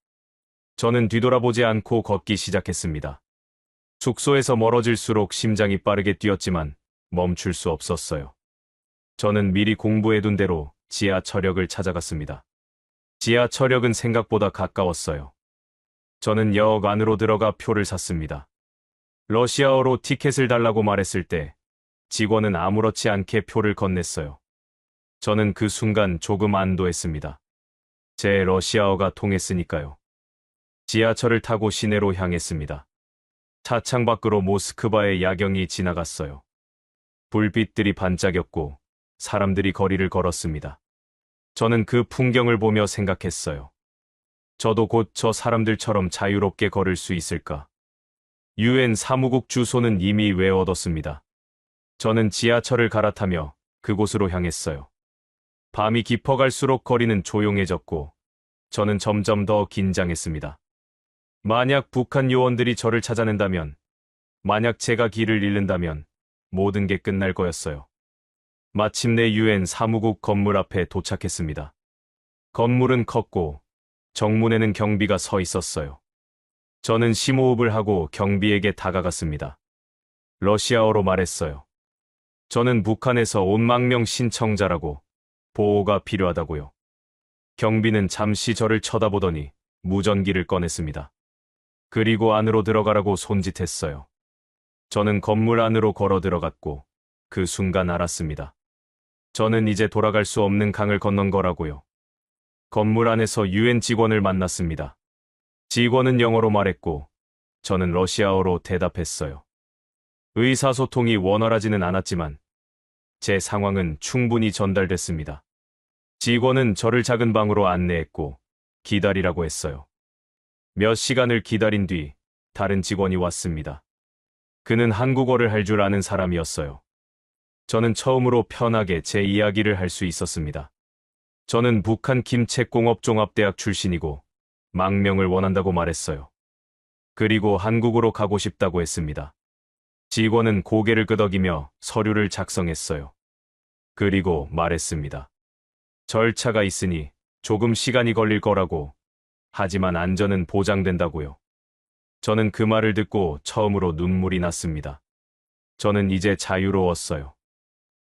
저는 뒤돌아보지 않고 걷기 시작했습니다. 숙소에서 멀어질수록 심장이 빠르게 뛰었지만 멈출 수 없었어요. 저는 미리 공부해둔 대로 지하철역을 찾아갔습니다. 지하철역은 생각보다 가까웠어요. 저는 역 안으로 들어가 표를 샀습니다. 러시아어로 티켓을 달라고 말했을 때 직원은 아무렇지 않게 표를 건넸어요. 저는 그 순간 조금 안도했습니다. 제 러시아어가 통했으니까요. 지하철을 타고 시내로 향했습니다. 차창 밖으로 모스크바의 야경이 지나갔어요. 불빛들이 반짝였고 사람들이 거리를 걸었습니다. 저는 그 풍경을 보며 생각했어요. 저도 곧 저 사람들처럼 자유롭게 걸을 수 있을까? UN 사무국 주소는 이미 외워뒀습니다. 저는 지하철을 갈아타며 그곳으로 향했어요. 밤이 깊어갈수록 거리는 조용해졌고 저는 점점 더 긴장했습니다. 만약 북한 요원들이 저를 찾아낸다면, 만약 제가 길을 잃는다면 모든 게 끝날 거였어요. 마침내 UN 사무국 건물 앞에 도착했습니다. 건물은 컸고 정문에는 경비가 서 있었어요. 저는 심호흡을 하고 경비에게 다가갔습니다. 러시아어로 말했어요. 저는 북한에서 온 망명 신청자라고, 보호가 필요하다고요. 경비는 잠시 저를 쳐다보더니 무전기를 꺼냈습니다. 그리고 안으로 들어가라고 손짓했어요. 저는 건물 안으로 걸어 들어갔고 그 순간 알았습니다. 저는 이제 돌아갈 수 없는 강을 건넌 거라고요. 건물 안에서 UN 직원을 만났습니다. 직원은 영어로 말했고 저는 러시아어로 대답했어요. 의사소통이 원활하지는 않았지만 제 상황은 충분히 전달됐습니다. 직원은 저를 작은 방으로 안내했고 기다리라고 했어요. 몇 시간을 기다린 뒤 다른 직원이 왔습니다. 그는 한국어를 할 줄 아는 사람이었어요. 저는 처음으로 편하게 제 이야기를 할 수 있었습니다. 저는 북한 김책공업종합대학 출신이고 망명을 원한다고 말했어요. 그리고 한국으로 가고 싶다고 했습니다. 직원은 고개를 끄덕이며 서류를 작성했어요. 그리고 말했습니다. 절차가 있으니 조금 시간이 걸릴 거라고, 하지만 안전은 보장된다고요. 저는 그 말을 듣고 처음으로 눈물이 났습니다. 저는 이제 자유로웠어요.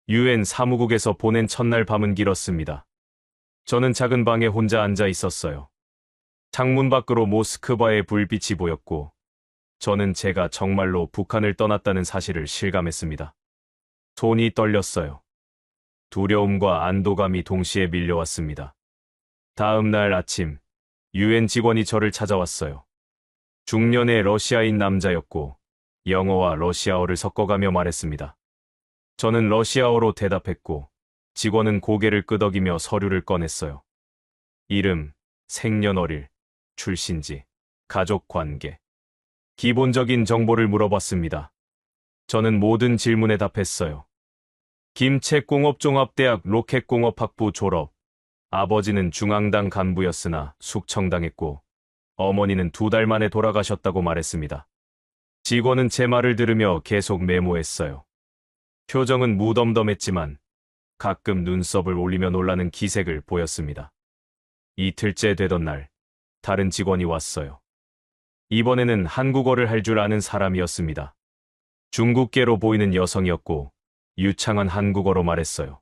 UN 사무국에서 보낸 첫날 밤은 길었습니다. 저는 작은 방에 혼자 앉아 있었어요. 창문 밖으로 모스크바의 불빛이 보였고 저는 제가 정말로 북한을 떠났다는 사실을 실감했습니다. 손이 떨렸어요. 두려움과 안도감이 동시에 밀려왔습니다. 다음 날 아침, UN 직원이 저를 찾아왔어요. 중년의 러시아인 남자였고 영어와 러시아어를 섞어가며 말했습니다. 저는 러시아어로 대답했고 직원은 고개를 끄덕이며 서류를 꺼냈어요. 이름, 생년월일, 출신지, 가족 관계, 기본적인 정보를 물어봤습니다. 저는 모든 질문에 답했어요. 김책공업종합대학 로켓공업학부 졸업. 아버지는 중앙당 간부였으나 숙청당했고 어머니는 2달 만에 돌아가셨다고 말했습니다. 직원은 제 말을 들으며 계속 메모했어요. 표정은 무덤덤했지만 가끔 눈썹을 올리며 놀라는 기색을 보였습니다. 이틀째 되던 날, 다른 직원이 왔어요. 이번에는 한국어를 할 줄 아는 사람이었습니다. 중국계로 보이는 여성이었고 유창한 한국어로 말했어요.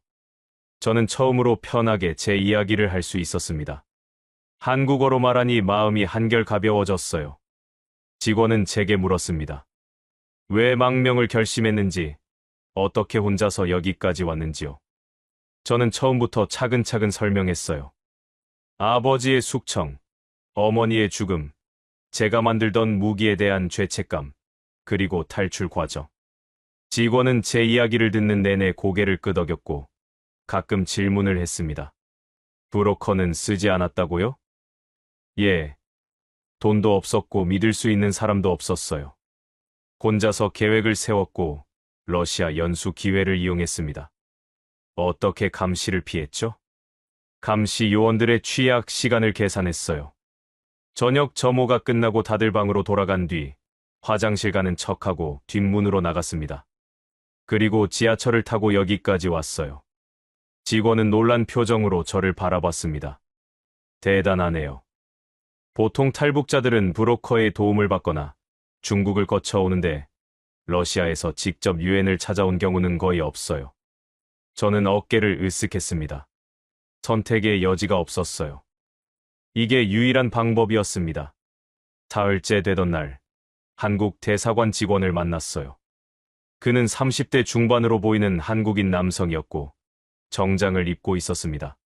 저는 처음으로 편하게 제 이야기를 할 수 있었습니다. 한국어로 말하니 마음이 한결 가벼워졌어요. 직원은 제게 물었습니다. 왜 망명을 결심했는지, 어떻게 혼자서 여기까지 왔는지요. 저는 처음부터 차근차근 설명했어요. 아버지의 숙청, 어머니의 죽음, 제가 만들던 무기에 대한 죄책감, 그리고 탈출 과정. 직원은 제 이야기를 듣는 내내 고개를 끄덕였고 가끔 질문을 했습니다. 브로커는 쓰지 않았다고요? 예. 돈도 없었고 믿을 수 있는 사람도 없었어요. 혼자서 계획을 세웠고 러시아 연수 기회를 이용했습니다. 어떻게 감시를 피했죠? 감시 요원들의 취약 시간을 계산했어요. 저녁 점호가 끝나고 다들 방으로 돌아간 뒤 화장실 가는 척하고 뒷문으로 나갔습니다. 그리고 지하철을 타고 여기까지 왔어요. 직원은 놀란 표정으로 저를 바라봤습니다. 대단하네요. 보통 탈북자들은 브로커의 도움을 받거나 중국을 거쳐 오는데 러시아에서 직접 유엔을 찾아온 경우는 거의 없어요. 저는 어깨를 으쓱했습니다. 선택의 여지가 없었어요. 이게 유일한 방법이었습니다. 사흘째 되던 날, 한국 대사관 직원을 만났어요. 그는 30대 중반으로 보이는 한국인 남성이었고 정장을 입고 있었습니다.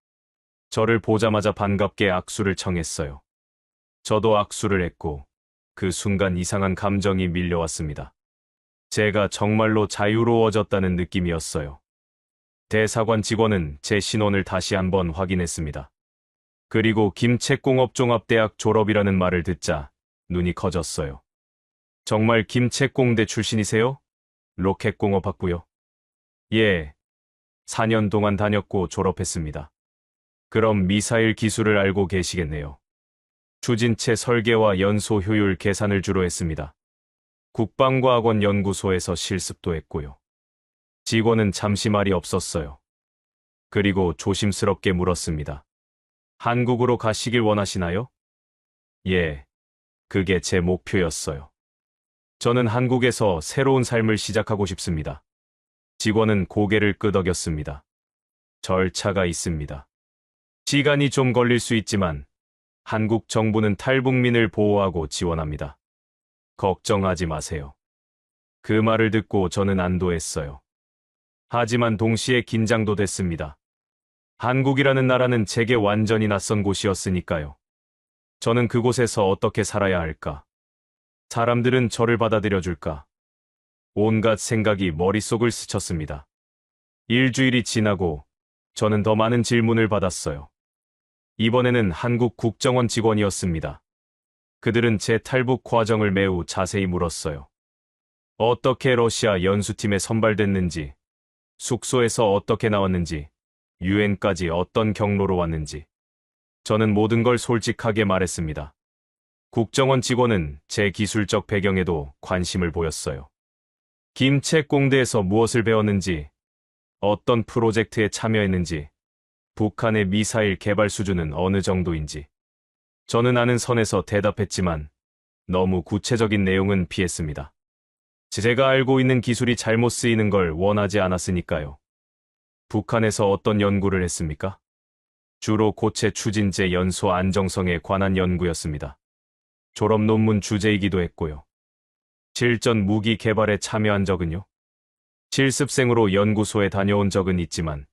저를 보자마자 반갑게 악수를 청했어요. 저도 악수를 했고 그 순간 이상한 감정이 밀려왔습니다. 제가 정말로 자유로워졌다는 느낌이었어요. 대사관 직원은 제 신원을 다시 한번 확인했습니다. 그리고 김책공업종합대학 졸업이라는 말을 듣자 눈이 커졌어요. 정말 김책공대 출신이세요? 로켓공업학부요? 예. 4년 동안 다녔고 졸업했습니다. 그럼 미사일 기술을 알고 계시겠네요. 추진체 설계와 연소 효율 계산을 주로 했습니다. 국방과학원 연구소에서 실습도 했고요. 직원은 잠시 말이 없었어요. 그리고 조심스럽게 물었습니다. 한국으로 가시길 원하시나요? 예. 그게 제 목표였어요. 저는 한국에서 새로운 삶을 시작하고 싶습니다. 직원은 고개를 끄덕였습니다. 절차가 있습니다. 시간이 좀 걸릴 수 있지만 한국 정부는 탈북민을 보호하고 지원합니다. 걱정하지 마세요. 그 말을 듣고 저는 안도했어요. 하지만 동시에 긴장도 됐습니다. 한국이라는 나라는 제게 완전히 낯선 곳이었으니까요. 저는 그곳에서 어떻게 살아야 할까? 사람들은 저를 받아들여줄까? 온갖 생각이 머릿속을 스쳤습니다. 일주일이 지나고 저는 더 많은 질문을 받았어요. 이번에는 한국 국정원 직원이었습니다. 그들은 제 탈북 과정을 매우 자세히 물었어요. 어떻게 러시아 연수팀에 선발됐는지, 숙소에서 어떻게 나왔는지, 유엔까지 어떤 경로로 왔는지. 저는 모든 걸 솔직하게 말했습니다. 국정원 직원은 제 기술적 배경에도 관심을 보였어요. 김책공대에서 무엇을 배웠는지, 어떤 프로젝트에 참여했는지, 북한의 미사일 개발 수준은 어느 정도인지. 저는 아는 선에서 대답했지만 너무 구체적인 내용은 피했습니다. 제가 알고 있는 기술이 잘못 쓰이는 걸 원하지 않았으니까요. 북한에서 어떤 연구를 했습니까? 주로 고체 추진제 연소 안정성에 관한 연구였습니다. 졸업 논문 주제이기도 했고요. 실전 무기 개발에 참여한 적은요? 실습생으로 연구소에 다녀온 적은 있지만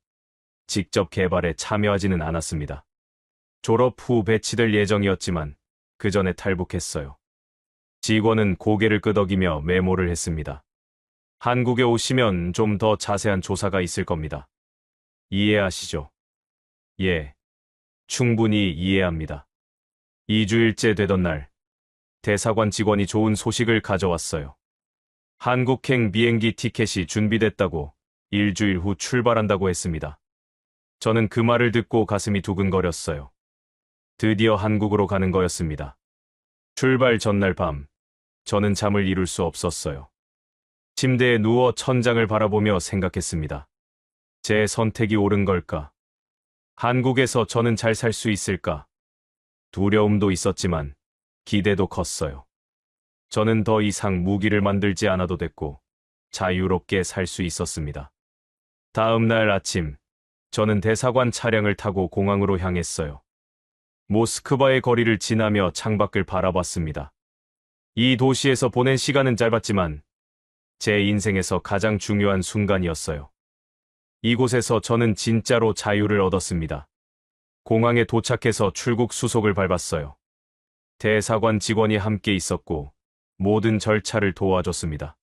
직접 개발에 참여하지는 않았습니다. 졸업 후 배치될 예정이었지만 그 전에 탈북했어요. 직원은 고개를 끄덕이며 메모를 했습니다. 한국에 오시면 좀 더 자세한 조사가 있을 겁니다. 이해하시죠? 예, 충분히 이해합니다. 2주일째 되던 날, 대사관 직원이 좋은 소식을 가져왔어요. 한국행 비행기 티켓이 준비됐다고 일주일 후 출발한다고 했습니다. 저는 그 말을 듣고 가슴이 두근거렸어요. 드디어 한국으로 가는 거였습니다. 출발 전날 밤, 저는 잠을 이룰 수 없었어요. 침대에 누워 천장을 바라보며 생각했습니다. 제 선택이 옳은 걸까? 한국에서 저는 잘 살 수 있을까? 두려움도 있었지만 기대도 컸어요. 저는 더 이상 무기를 만들지 않아도 됐고 자유롭게 살 수 있었습니다. 다음 날 아침, 저는 대사관 차량을 타고 공항으로 향했어요. 모스크바의 거리를 지나며 창밖을 바라봤습니다. 이 도시에서 보낸 시간은 짧았지만 제 인생에서 가장 중요한 순간이었어요. 이곳에서 저는 진짜로 자유를 얻었습니다. 공항에 도착해서 출국 수속을 밟았어요. 대사관 직원이 함께 있었고 모든 절차를 도와줬습니다.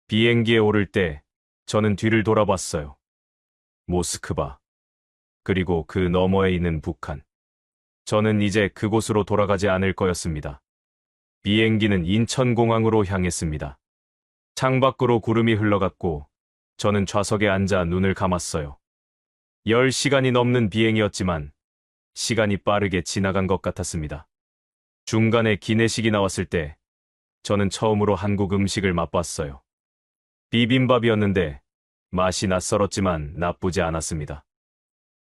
비행기에 오를 때 저는 뒤를 돌아봤어요. 모스크바, 그리고 그 너머에 있는 북한. 저는 이제 그곳으로 돌아가지 않을 거였습니다. 비행기는 인천공항으로 향했습니다. 창밖으로 구름이 흘러갔고 저는 좌석에 앉아 눈을 감았어요. 10시간이 넘는 비행이었지만 시간이 빠르게 지나간 것 같았습니다. 중간에 기내식이 나왔을 때 저는 처음으로 한국 음식을 맛봤어요. 비빔밥이었는데 맛이 낯설었지만 나쁘지 않았습니다.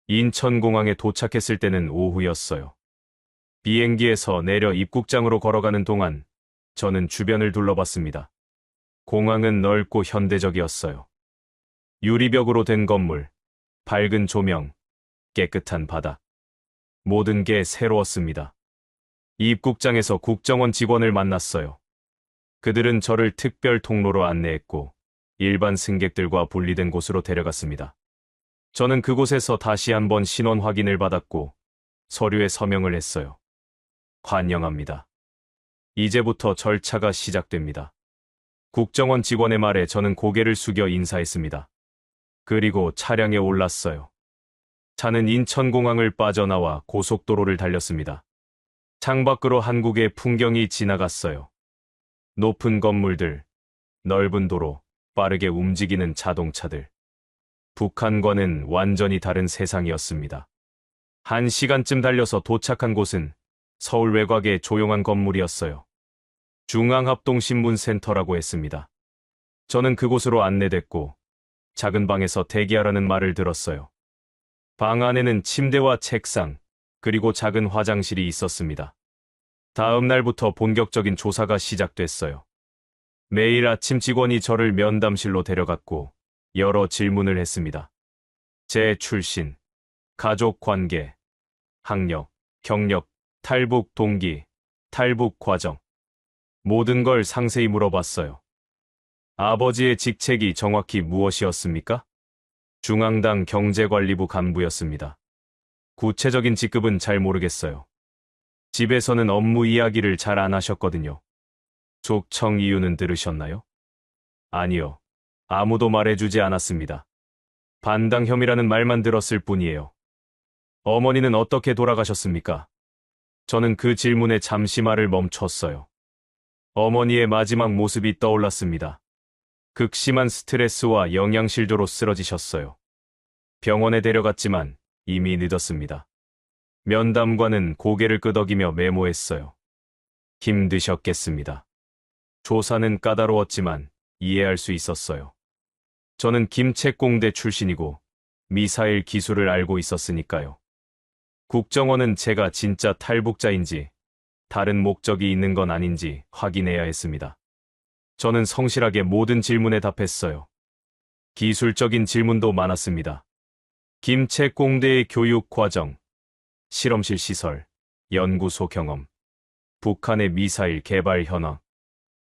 인천공항에 도착했을 때는 오후였어요. 비행기에서 내려 입국장으로 걸어가는 동안 저는 주변을 둘러봤습니다. 공항은 넓고 현대적이었어요. 유리벽으로 된 건물, 밝은 조명, 깨끗한 바다. 모든 게 새로웠습니다. 입국장에서 국정원 직원을 만났어요. 그들은 저를 특별 통로로 안내했고 일반 승객들과 분리된 곳으로 데려갔습니다. 저는 그곳에서 다시 한번 신원 확인을 받았고 서류에 서명을 했어요. 환영합니다. 이제부터 절차가 시작됩니다. 국정원 직원의 말에 저는 고개를 숙여 인사했습니다. 그리고 차량에 올랐어요. 차는 인천공항을 빠져나와 고속도로를 달렸습니다. 창밖으로 한국의 풍경이 지나갔어요. 높은 건물들, 넓은 도로, 빠르게 움직이는 자동차들. 북한과는 완전히 다른 세상이었습니다. 1시간쯤 달려서 도착한 곳은 서울 외곽의 조용한 건물이었어요. 중앙합동신문센터라고 했습니다. 저는 그곳으로 안내됐고 작은 방에서 대기하라는 말을 들었어요. 방 안에는 침대와 책상, 그리고 작은 화장실이 있었습니다. 다음 날부터 본격적인 조사가 시작됐어요. 매일 아침 직원이 저를 면담실로 데려갔고 여러 질문을 했습니다. 제 출신, 가족 관계, 학력, 경력, 탈북 동기, 탈북 과정. 모든 걸 상세히 물어봤어요. 아버지의 직책이 정확히 무엇이었습니까? 중앙당 경제관리부 간부였습니다. 구체적인 직급은 잘 모르겠어요. 집에서는 업무 이야기를 잘 안 하셨거든요. 속청 이유는 들으셨나요? 아니요. 아무도 말해주지 않았습니다. 반당 혐의라는 말만 들었을 뿐이에요. 어머니는 어떻게 돌아가셨습니까? 저는 그 질문에 잠시 말을 멈췄어요. 어머니의 마지막 모습이 떠올랐습니다. 극심한 스트레스와 영양실조로 쓰러지셨어요. 병원에 데려갔지만 이미 늦었습니다. 면담관은 고개를 끄덕이며 메모했어요. 힘드셨겠습니다. 조사는 까다로웠지만 이해할 수 있었어요. 저는 김책공대 출신이고 미사일 기술을 알고 있었으니까요. 국정원은 제가 진짜 탈북자인지 다른 목적이 있는 건 아닌지 확인해야 했습니다. 저는 성실하게 모든 질문에 답했어요. 기술적인 질문도 많았습니다. 김책공대의 교육 과정, 실험실 시설, 연구소 경험, 북한의 미사일 개발 현황.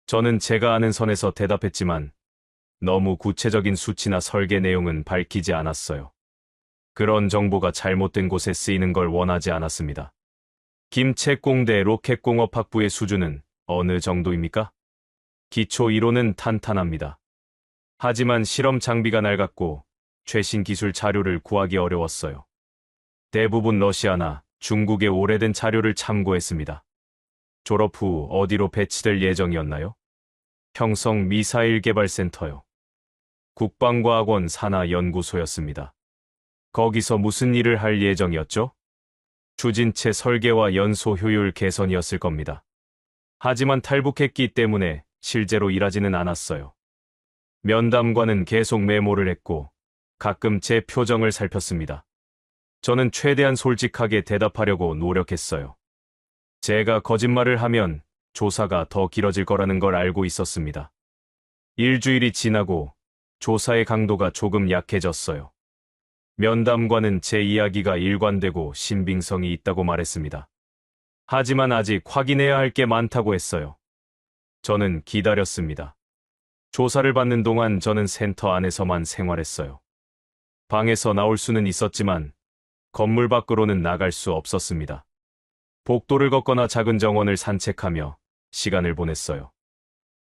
저는 제가 아는 선에서 대답했지만 너무 구체적인 수치나 설계 내용은 밝히지 않았어요. 그런 정보가 잘못된 곳에 쓰이는 걸 원하지 않았습니다. 김책공대 로켓공업학부의 수준은 어느 정도입니까? 기초 이론은 탄탄합니다. 하지만 실험 장비가 낡았고 최신 기술 자료를 구하기 어려웠어요. 대부분 러시아나 중국의 오래된 자료를 참고했습니다. 졸업 후 어디로 배치될 예정이었나요? 평성 미사일 개발센터요. 국방과학원 산하연구소였습니다. 거기서 무슨 일을 할 예정이었죠? 추진체 설계와 연소 효율 개선이었을 겁니다. 하지만 탈북했기 때문에 실제로 일하지는 않았어요. 면담관은 계속 메모를 했고 가끔 제 표정을 살폈습니다. 저는 최대한 솔직하게 대답하려고 노력했어요. 제가 거짓말을 하면 조사가 더 길어질 거라는 걸 알고 있었습니다. 일주일이 지나고 조사의 강도가 조금 약해졌어요. 면담관은 제 이야기가 일관되고 신빙성이 있다고 말했습니다. 하지만 아직 확인해야 할 게 많다고 했어요. 저는 기다렸습니다. 조사를 받는 동안 저는 센터 안에서만 생활했어요. 방에서 나올 수는 있었지만 건물 밖으로는 나갈 수 없었습니다. 복도를 걷거나 작은 정원을 산책하며 시간을 보냈어요.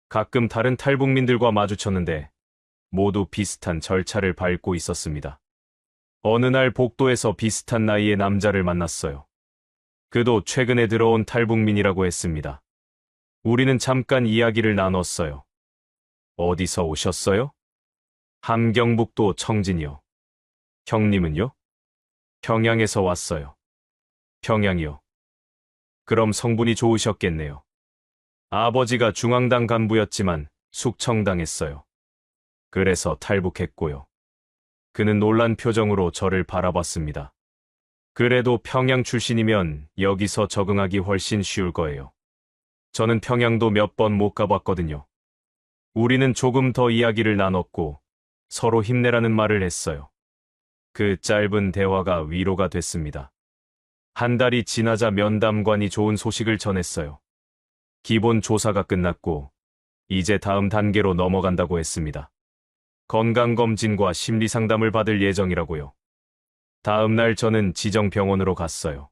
가끔 다른 탈북민들과 마주쳤는데 모두 비슷한 절차를 밟고 있었습니다. 어느 날 복도에서 비슷한 나이의 남자를 만났어요. 그도 최근에 들어온 탈북민이라고 했습니다. 우리는 잠깐 이야기를 나눴어요. 어디서 오셨어요? 함경북도 청진이요. 형님은요? 평양에서 왔어요. 평양이요. 그럼 성분이 좋으셨겠네요. 아버지가 중앙당 간부였지만 숙청당했어요. 그래서 탈북했고요. 그는 놀란 표정으로 저를 바라봤습니다. 그래도 평양 출신이면 여기서 적응하기 훨씬 쉬울 거예요. 저는 평양도 몇 번 못 가봤거든요. 우리는 조금 더 이야기를 나눴고 서로 힘내라는 말을 했어요. 그 짧은 대화가 위로가 됐습니다. 한 달이 지나자 면담관이 좋은 소식을 전했어요. 기본 조사가 끝났고 이제 다음 단계로 넘어간다고 했습니다. 건강검진과 심리상담을 받을 예정이라고요. 다음 날 저는 지정병원으로 갔어요.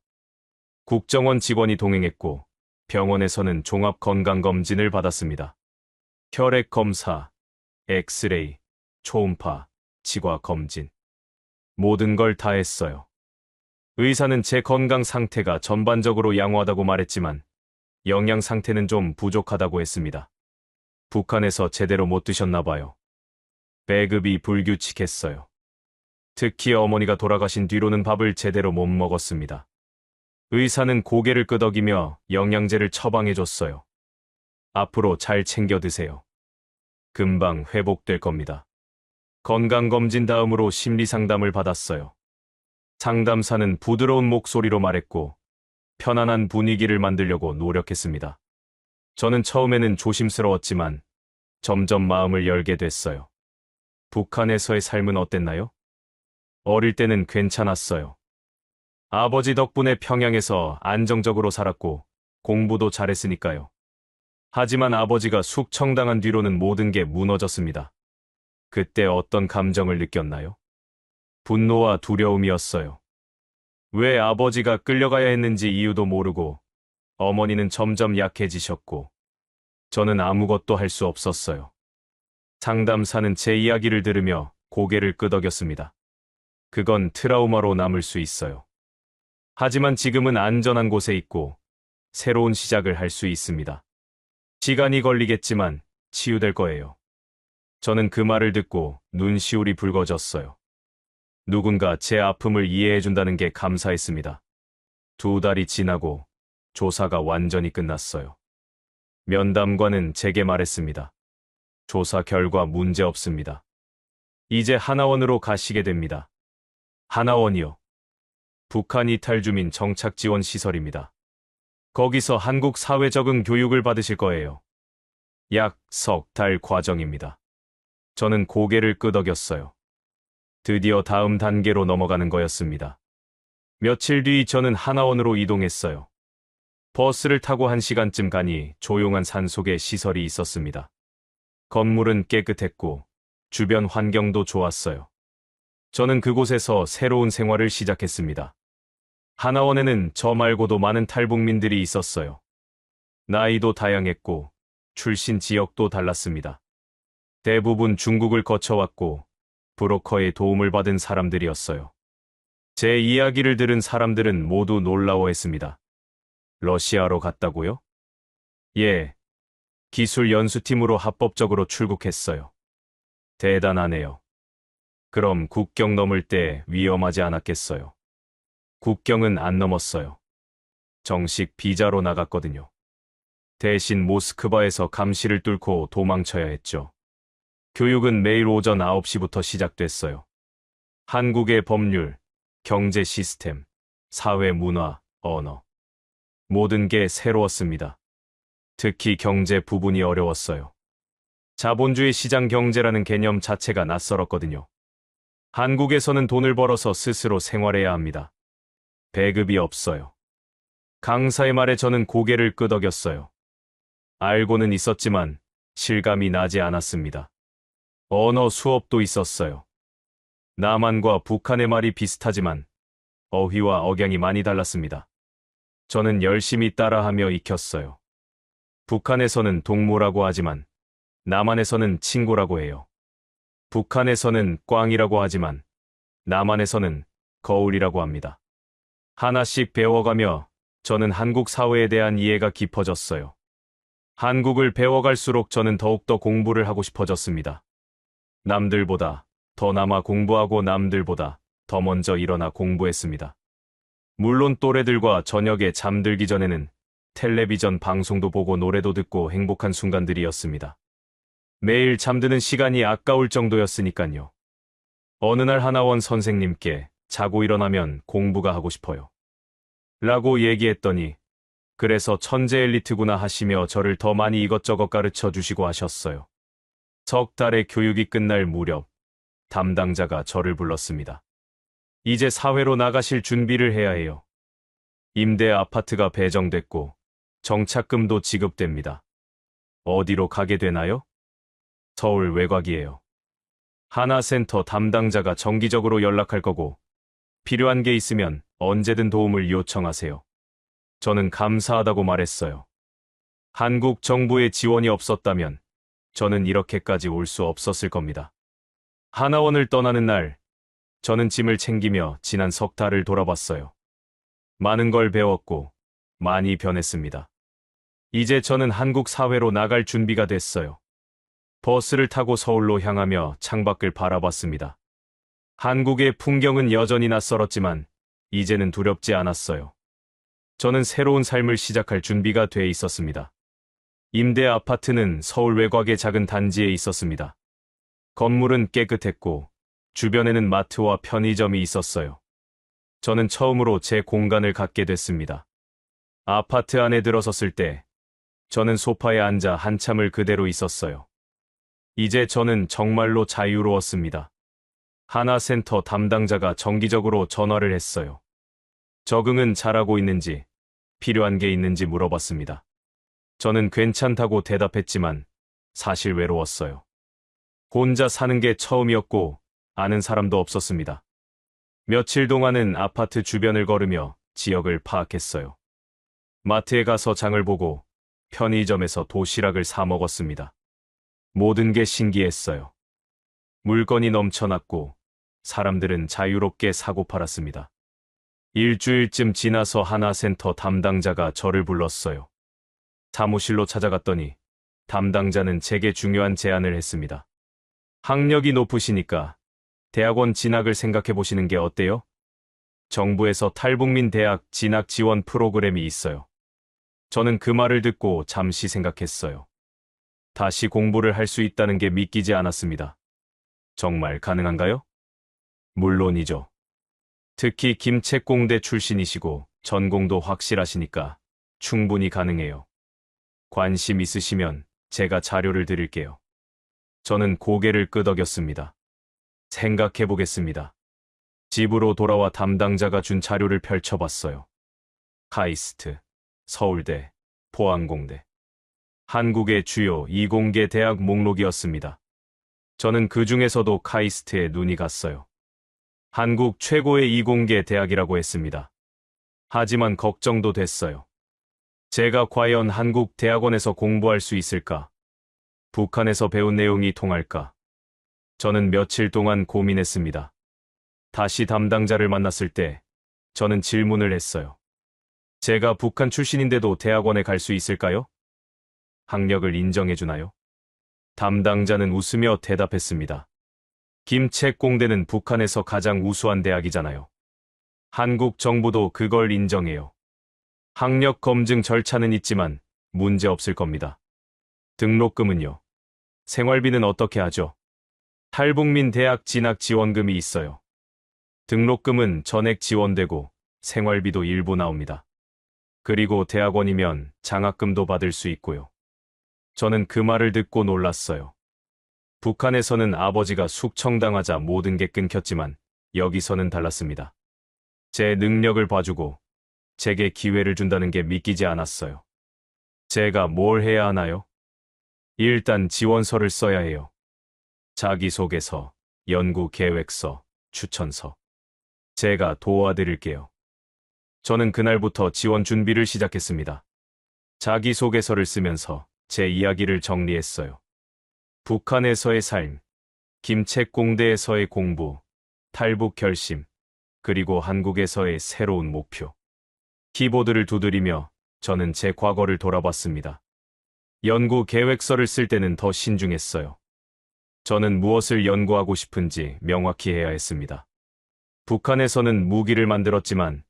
국정원 직원이 동행했고 병원에서는 종합건강검진을 받았습니다. 혈액검사, 엑스레이, 초음파, 치과검진. 모든 걸 다 했어요. 의사는 제 건강 상태가 전반적으로 양호하다고 말했지만 영양 상태는 좀 부족하다고 했습니다. 북한에서 제대로 못 드셨나 봐요. 배급이 불규칙했어요. 특히 어머니가 돌아가신 뒤로는 밥을 제대로 못 먹었습니다. 의사는 고개를 끄덕이며 영양제를 처방해줬어요. 앞으로 잘 챙겨 드세요. 금방 회복될 겁니다. 건강검진 다음으로 심리상담을 받았어요. 상담사는 부드러운 목소리로 말했고 편안한 분위기를 만들려고 노력했습니다. 저는 처음에는 조심스러웠지만 점점 마음을 열게 됐어요. 북한에서의 삶은 어땠나요? 어릴 때는 괜찮았어요. 아버지 덕분에 평양에서 안정적으로 살았고 공부도 잘했으니까요. 하지만 아버지가 숙청당한 뒤로는 모든 게 무너졌습니다. 그때 어떤 감정을 느꼈나요? 분노와 두려움이었어요. 왜 아버지가 끌려가야 했는지 이유도 모르고 어머니는 점점 약해지셨고 저는 아무것도 할 수 없었어요. 상담사는 제 이야기를 들으며 고개를 끄덕였습니다. 그건 트라우마로 남을 수 있어요. 하지만 지금은 안전한 곳에 있고 새로운 시작을 할 수 있습니다. 시간이 걸리겠지만 치유될 거예요. 저는 그 말을 듣고 눈시울이 붉어졌어요. 누군가 제 아픔을 이해해준다는 게 감사했습니다. 2달이 지나고 조사가 완전히 끝났어요. 면담관은 제게 말했습니다. 조사 결과 문제 없습니다. 이제 하나원으로 가시게 됩니다. 하나원이요. 북한 이탈 주민 정착 지원 시설입니다. 거기서 한국 사회 적응 교육을 받으실 거예요. 약 석 달 과정입니다. 저는 고개를 끄덕였어요. 드디어 다음 단계로 넘어가는 거였습니다. 며칠 뒤 저는 하나원으로 이동했어요. 버스를 타고 1시간쯤 가니 조용한 산속에 시설이 있었습니다. 건물은 깨끗했고 주변 환경도 좋았어요. 저는 그곳에서 새로운 생활을 시작했습니다. 하나원에는 저 말고도 많은 탈북민들이 있었어요. 나이도 다양했고 출신 지역도 달랐습니다. 대부분 중국을 거쳐왔고 브로커의 도움을 받은 사람들이었어요. 제 이야기를 들은 사람들은 모두 놀라워했습니다. 러시아로 갔다고요? 예. 기술 연수팀으로 합법적으로 출국했어요. 대단하네요. 그럼 국경 넘을 때 위험하지 않았겠어요? 국경은 안 넘었어요. 정식 비자로 나갔거든요. 대신 모스크바에서 감시를 뚫고 도망쳐야 했죠. 교육은 매일 오전 9시부터 시작됐어요. 한국의 법률, 경제 시스템, 사회 문화, 언어. 모든 게 새로웠습니다. 특히 경제 부분이 어려웠어요. 자본주의 시장 경제라는 개념 자체가 낯설었거든요. 한국에서는 돈을 벌어서 스스로 생활해야 합니다. 배급이 없어요. 강사의 말에 저는 고개를 끄덕였어요. 알고는 있었지만 실감이 나지 않았습니다. 언어 수업도 있었어요. 남한과 북한의 말이 비슷하지만 어휘와 억양이 많이 달랐습니다. 저는 열심히 따라하며 익혔어요. 북한에서는 동무라고 하지만 남한에서는 친구라고 해요. 북한에서는 꽝이라고 하지만 남한에서는 거울이라고 합니다. 하나씩 배워가며 저는 한국 사회에 대한 이해가 깊어졌어요. 한국을 배워갈수록 저는 더욱더 공부를 하고 싶어졌습니다. 남들보다 더 남아 공부하고 남들보다 더 먼저 일어나 공부했습니다. 물론 또래들과 저녁에 잠들기 전에는 텔레비전 방송도 보고 노래도 듣고 행복한 순간들이었습니다. 매일 잠드는 시간이 아까울 정도였으니까요. 어느 날 하나원 선생님께 자고 일어나면 공부가 하고 싶어요. 라고 얘기했더니 그래서 천재 엘리트구나 하시며 저를 더 많이 이것저것 가르쳐 주시고 하셨어요. 석 달의 교육이 끝날 무렵 담당자가 저를 불렀습니다. 이제 사회로 나가실 준비를 해야 해요. 임대 아파트가 배정됐고 정착금도 지급됩니다. 어디로 가게 되나요? 서울 외곽이에요. 하나센터 담당자가 정기적으로 연락할 거고 필요한 게 있으면 언제든 도움을 요청하세요. 저는 감사하다고 말했어요. 한국 정부의 지원이 없었다면 저는 이렇게까지 올 수 없었을 겁니다. 하나원을 떠나는 날, 저는 짐을 챙기며 지난 석 달을 돌아봤어요. 많은 걸 배웠고 많이 변했습니다. 이제 저는 한국 사회로 나갈 준비가 됐어요. 버스를 타고 서울로 향하며 창밖을 바라봤습니다. 한국의 풍경은 여전히 낯설었지만 이제는 두렵지 않았어요. 저는 새로운 삶을 시작할 준비가 돼 있었습니다. 임대 아파트는 서울 외곽의 작은 단지에 있었습니다. 건물은 깨끗했고 주변에는 마트와 편의점이 있었어요. 저는 처음으로 제 공간을 갖게 됐습니다. 아파트 안에 들어섰을 때 저는 소파에 앉아 한참을 그대로 있었어요. 이제 저는 정말로 자유로웠습니다. 하나센터 담당자가 정기적으로 전화를 했어요. 적응은 잘하고 있는지, 필요한 게 있는지 물어봤습니다. 저는 괜찮다고 대답했지만 사실 외로웠어요. 혼자 사는 게 처음이었고 아는 사람도 없었습니다. 며칠 동안은 아파트 주변을 걸으며 지역을 파악했어요. 마트에 가서 장을 보고 편의점에서 도시락을 사 먹었습니다. 모든 게 신기했어요. 물건이 넘쳐났고 사람들은 자유롭게 사고 팔았습니다. 일주일쯤 지나서 하나센터 담당자가 저를 불렀어요. 사무실로 찾아갔더니 담당자는 제게 중요한 제안을 했습니다. 학력이 높으시니까 대학원 진학을 생각해 보시는 게 어때요? 정부에서 탈북민 대학 진학 지원 프로그램이 있어요. 저는 그 말을 듣고 잠시 생각했어요. 다시 공부를 할 수 있다는 게 믿기지 않았습니다. 정말 가능한가요? 물론이죠. 특히 김책공대 출신이시고 전공도 확실하시니까 충분히 가능해요. 관심 있으시면 제가 자료를 드릴게요. 저는 고개를 끄덕였습니다. 생각해 보겠습니다. 집으로 돌아와 담당자가 준 자료를 펼쳐봤어요. 카이스트, 서울대, 포항공대. 한국의 주요 이공계 대학 목록이었습니다. 저는 그 중에서도 카이스트에 눈이 갔어요. 한국 최고의 이공계 대학이라고 했습니다. 하지만 걱정도 됐어요. 제가 과연 한국 대학원에서 공부할 수 있을까? 북한에서 배운 내용이 통할까? 저는 며칠 동안 고민했습니다. 다시 담당자를 만났을 때 저는 질문을 했어요. 제가 북한 출신인데도 대학원에 갈 수 있을까요? 학력을 인정해 주나요? 담당자는 웃으며 대답했습니다. 김책공대는 북한에서 가장 우수한 대학이잖아요. 한국 정부도 그걸 인정해요. 학력 검증 절차는 있지만 문제 없을 겁니다. 등록금은요? 생활비는 어떻게 하죠? 탈북민 대학 진학 지원금이 있어요. 등록금은 전액 지원되고 생활비도 일부 나옵니다. 그리고 대학원이면 장학금도 받을 수 있고요. 저는 그 말을 듣고 놀랐어요. 북한에서는 아버지가 숙청당하자 모든 게 끊겼지만 여기서는 달랐습니다. 제 능력을 봐주고 제게 기회를 준다는 게 믿기지 않았어요. 제가 뭘 해야 하나요? 일단 지원서를 써야 해요. 자기소개서, 연구계획서, 추천서. 제가 도와드릴게요. 저는 그날부터 지원 준비를 시작했습니다. 자기소개서를 쓰면서 제 이야기를 정리했어요. 북한에서의 삶, 김책공대에서의 공부, 탈북 결심, 그리고 한국에서의 새로운 목표. 키보드를 두드리며 저는 제 과거를 돌아봤습니다. 연구 계획서를 쓸 때는 더 신중했어요. 저는 무엇을 연구하고 싶은지 명확히 해야 했습니다. 북한에서는 무기를 만들었지만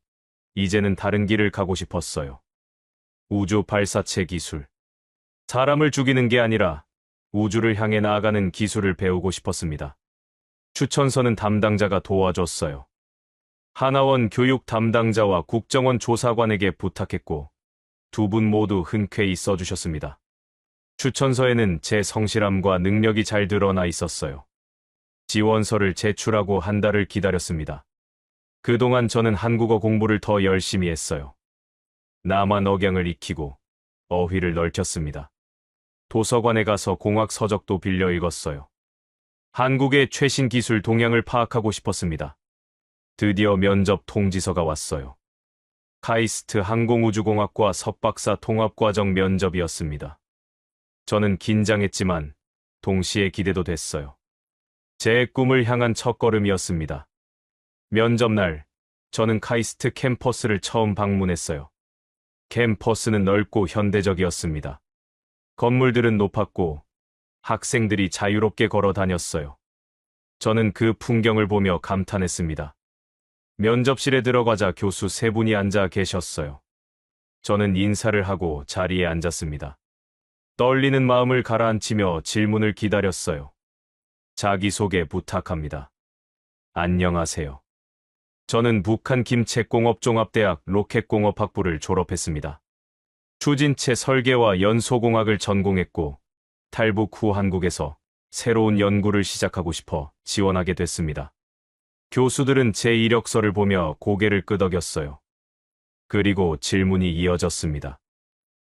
이제는 다른 길을 가고 싶었어요. 우주 발사체 기술. 사람을 죽이는 게 아니라 우주를 향해 나아가는 기술을 배우고 싶었습니다. 추천서는 담당자가 도와줬어요. 하나원 교육 담당자와 국정원 조사관에게 부탁했고 두 분 모두 흔쾌히 써주셨습니다. 추천서에는 제 성실함과 능력이 잘 드러나 있었어요. 지원서를 제출하고 한 달을 기다렸습니다. 그동안 저는 한국어 공부를 더 열심히 했어요. 남한 억양을 익히고 어휘를 넓혔습니다. 도서관에 가서 공학 서적도 빌려 읽었어요. 한국의 최신 기술 동향을 파악하고 싶었습니다. 드디어 면접 통지서가 왔어요. 카이스트 항공우주공학과 석박사 통합과정 면접이었습니다. 저는 긴장했지만 동시에 기대도 됐어요. 제 꿈을 향한 첫걸음이었습니다. 면접날, 저는 카이스트 캠퍼스를 처음 방문했어요. 캠퍼스는 넓고 현대적이었습니다. 건물들은 높았고 학생들이 자유롭게 걸어 다녔어요. 저는 그 풍경을 보며 감탄했습니다. 면접실에 들어가자 교수 세 분이 앉아 계셨어요. 저는 인사를 하고 자리에 앉았습니다. 떨리는 마음을 가라앉히며 질문을 기다렸어요. 자기소개 부탁합니다. 안녕하세요. 저는 북한 김책공업종합대학 로켓공업학부를 졸업했습니다. 추진체 설계와 연소공학을 전공했고 탈북 후 한국에서 새로운 연구를 시작하고 싶어 지원하게 됐습니다. 교수들은 제 이력서를 보며 고개를 끄덕였어요. 그리고 질문이 이어졌습니다.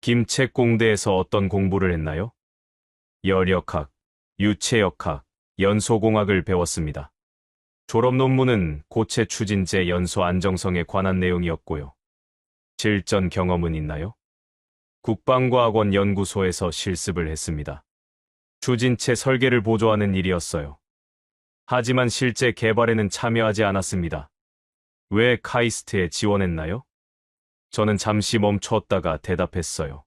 김책공대에서 어떤 공부를 했나요? 열역학, 유체역학, 연소공학을 배웠습니다. 졸업 논문은 고체 추진제 연소 안정성에 관한 내용이었고요. 실전 경험은 있나요? 국방과학원 연구소에서 실습을 했습니다. 추진체 설계를 보조하는 일이었어요. 하지만 실제 개발에는 참여하지 않았습니다. 왜 카이스트에 지원했나요? 저는 잠시 멈췄다가 대답했어요.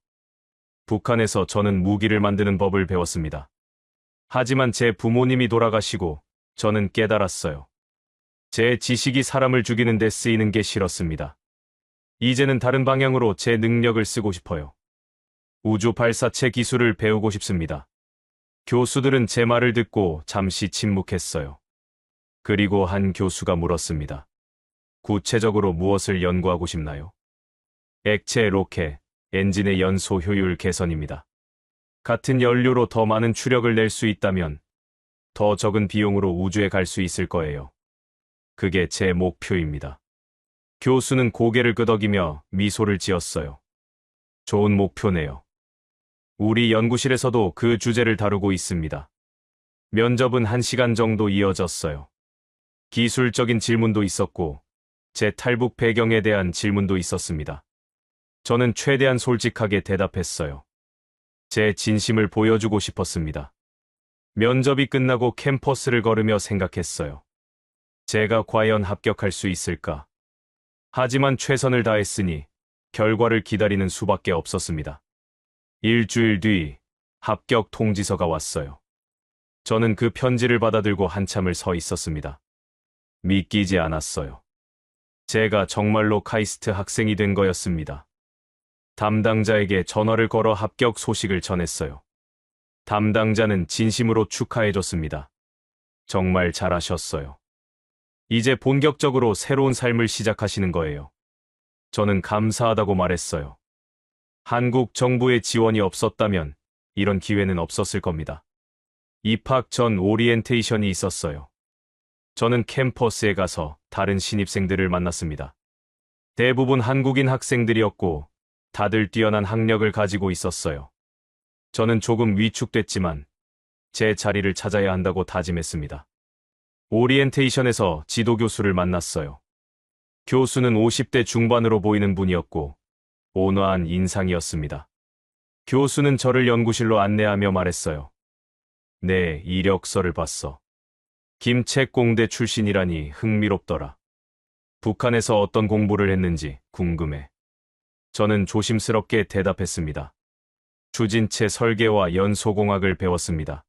북한에서 저는 무기를 만드는 법을 배웠습니다. 하지만 제 부모님이 돌아가시고 저는 깨달았어요. 제 지식이 사람을 죽이는 데 쓰이는 게 싫었습니다. 이제는 다른 방향으로 제 능력을 쓰고 싶어요. 우주 발사체 기술을 배우고 싶습니다. 교수들은 제 말을 듣고 잠시 침묵했어요. 그리고 한 교수가 물었습니다. 구체적으로 무엇을 연구하고 싶나요? 액체 로켓, 엔진의 연소 효율 개선입니다. 같은 연료로 더 많은 추력을 낼 수 있다면 더 적은 비용으로 우주에 갈 수 있을 거예요. 그게 제 목표입니다. 교수는 고개를 끄덕이며 미소를 지었어요. 좋은 목표네요. 우리 연구실에서도 그 주제를 다루고 있습니다. 면접은 1시간 정도 이어졌어요. 기술적인 질문도 있었고, 제 탈북 배경에 대한 질문도 있었습니다. 저는 최대한 솔직하게 대답했어요. 제 진심을 보여주고 싶었습니다. 면접이 끝나고 캠퍼스를 걸으며 생각했어요. 제가 과연 합격할 수 있을까? 하지만 최선을 다했으니 결과를 기다리는 수밖에 없었습니다. 일주일 뒤 합격 통지서가 왔어요. 저는 그 편지를 받아들고 한참을 서 있었습니다. 믿기지 않았어요. 제가 정말로 카이스트 학생이 된 거였습니다. 담당자에게 전화를 걸어 합격 소식을 전했어요. 담당자는 진심으로 축하해줬습니다. 정말 잘하셨어요. 이제 본격적으로 새로운 삶을 시작하시는 거예요. 저는 감사하다고 말했어요. 한국 정부의 지원이 없었다면 이런 기회는 없었을 겁니다. 입학 전 오리엔테이션이 있었어요. 저는 캠퍼스에 가서 다른 신입생들을 만났습니다. 대부분 한국인 학생들이었고 다들 뛰어난 학력을 가지고 있었어요. 저는 조금 위축됐지만 제 자리를 찾아야 한다고 다짐했습니다. 오리엔테이션에서 지도교수를 만났어요. 교수는 50대 중반으로 보이는 분이었고 온화한 인상이었습니다. 교수는 저를 연구실로 안내하며 말했어요. 내 이력서를 봤어. 김책공대 출신이라니 흥미롭더라. 북한에서 어떤 공부를 했는지 궁금해. 저는 조심스럽게 대답했습니다. 추진체 설계와 연소공학을 배웠습니다.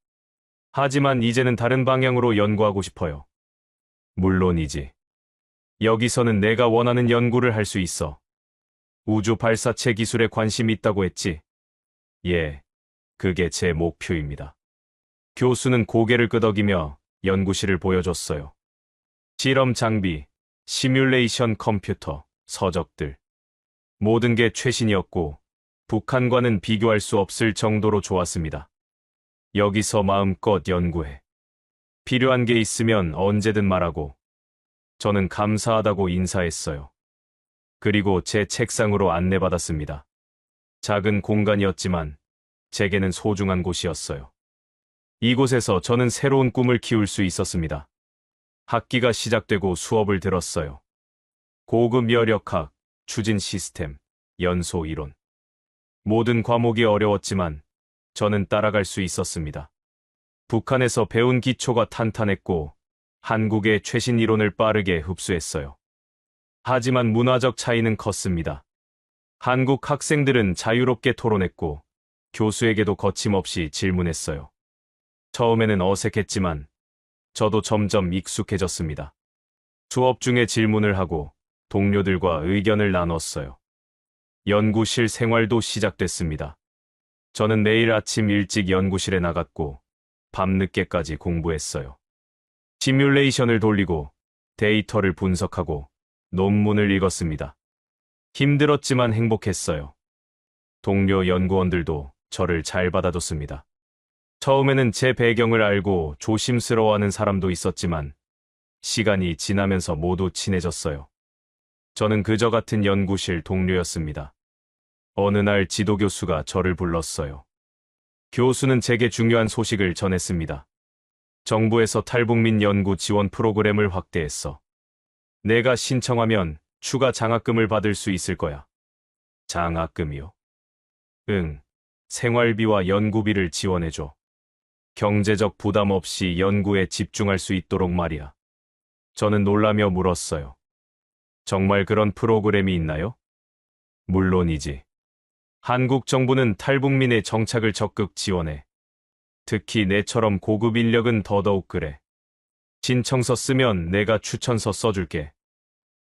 하지만 이제는 다른 방향으로 연구하고 싶어요. 물론이지. 여기서는 내가 원하는 연구를 할 수 있어. 우주 발사체 기술에 관심이 있다고 했지? 예, 그게 제 목표입니다. 교수는 고개를 끄덕이며 연구실을 보여줬어요. 실험 장비, 시뮬레이션 컴퓨터, 서적들. 모든 게 최신이었고 북한과는 비교할 수 없을 정도로 좋았습니다. 여기서 마음껏 연구해. 필요한 게 있으면 언제든 말하고. 저는 감사하다고 인사했어요. 그리고 제 책상으로 안내받았습니다. 작은 공간이었지만 제게는 소중한 곳이었어요. 이곳에서 저는 새로운 꿈을 키울 수 있었습니다. 학기가 시작되고 수업을 들었어요. 고급 여력학, 추진 시스템, 연소 이론. 모든 과목이 어려웠지만 저는 따라갈 수 있었습니다. 북한에서 배운 기초가 탄탄했고 한국의 최신 이론을 빠르게 흡수했어요. 하지만 문화적 차이는 컸습니다. 한국 학생들은 자유롭게 토론했고 교수에게도 거침없이 질문했어요. 처음에는 어색했지만 저도 점점 익숙해졌습니다. 수업 중에 질문을 하고 동료들과 의견을 나눴어요. 연구실 생활도 시작됐습니다. 저는 매일 아침 일찍 연구실에 나갔고 밤늦게까지 공부했어요. 시뮬레이션을 돌리고 데이터를 분석하고 논문을 읽었습니다. 힘들었지만 행복했어요. 동료 연구원들도 저를 잘 받아줬습니다. 처음에는 제 배경을 알고 조심스러워하는 사람도 있었지만 시간이 지나면서 모두 친해졌어요. 저는 그저 같은 연구실 동료였습니다. 어느 날 지도교수가 저를 불렀어요. 교수는 제게 중요한 소식을 전했습니다. 정부에서 탈북민 연구 지원 프로그램을 확대했어. 내가 신청하면 추가 장학금을 받을 수 있을 거야. 장학금이요? 응, 생활비와 연구비를 지원해줘. 경제적 부담 없이 연구에 집중할 수 있도록 말이야. 저는 놀라며 물었어요. 정말 그런 프로그램이 있나요? 물론이지. 한국 정부는 탈북민의 정착을 적극 지원해. 특히 내처럼 고급 인력은 더더욱 그래. 신청서 쓰면 내가 추천서 써줄게.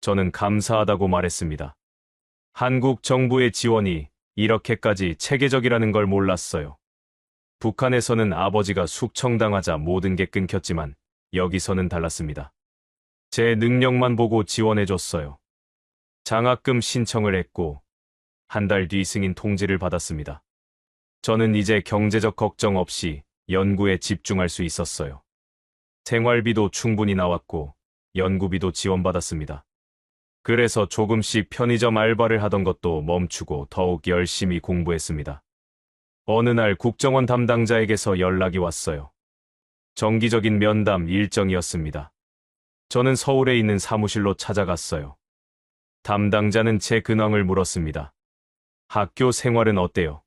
저는 감사하다고 말했습니다. 한국 정부의 지원이 이렇게까지 체계적이라는 걸 몰랐어요. 북한에서는 아버지가 숙청당하자 모든 게 끊겼지만 여기서는 달랐습니다. 제 능력만 보고 지원해줬어요. 장학금 신청을 했고 한 달 뒤 승인 통지를 받았습니다. 저는 이제 경제적 걱정 없이 연구에 집중할 수 있었어요. 생활비도 충분히 나왔고 연구비도 지원받았습니다. 그래서 조금씩 편의점 알바를 하던 것도 멈추고 더욱 열심히 공부했습니다. 어느 날 국정원 담당자에게서 연락이 왔어요. 정기적인 면담 일정이었습니다. 저는 서울에 있는 사무실로 찾아갔어요. 담당자는 제 근황을 물었습니다. 학교 생활은 어때요?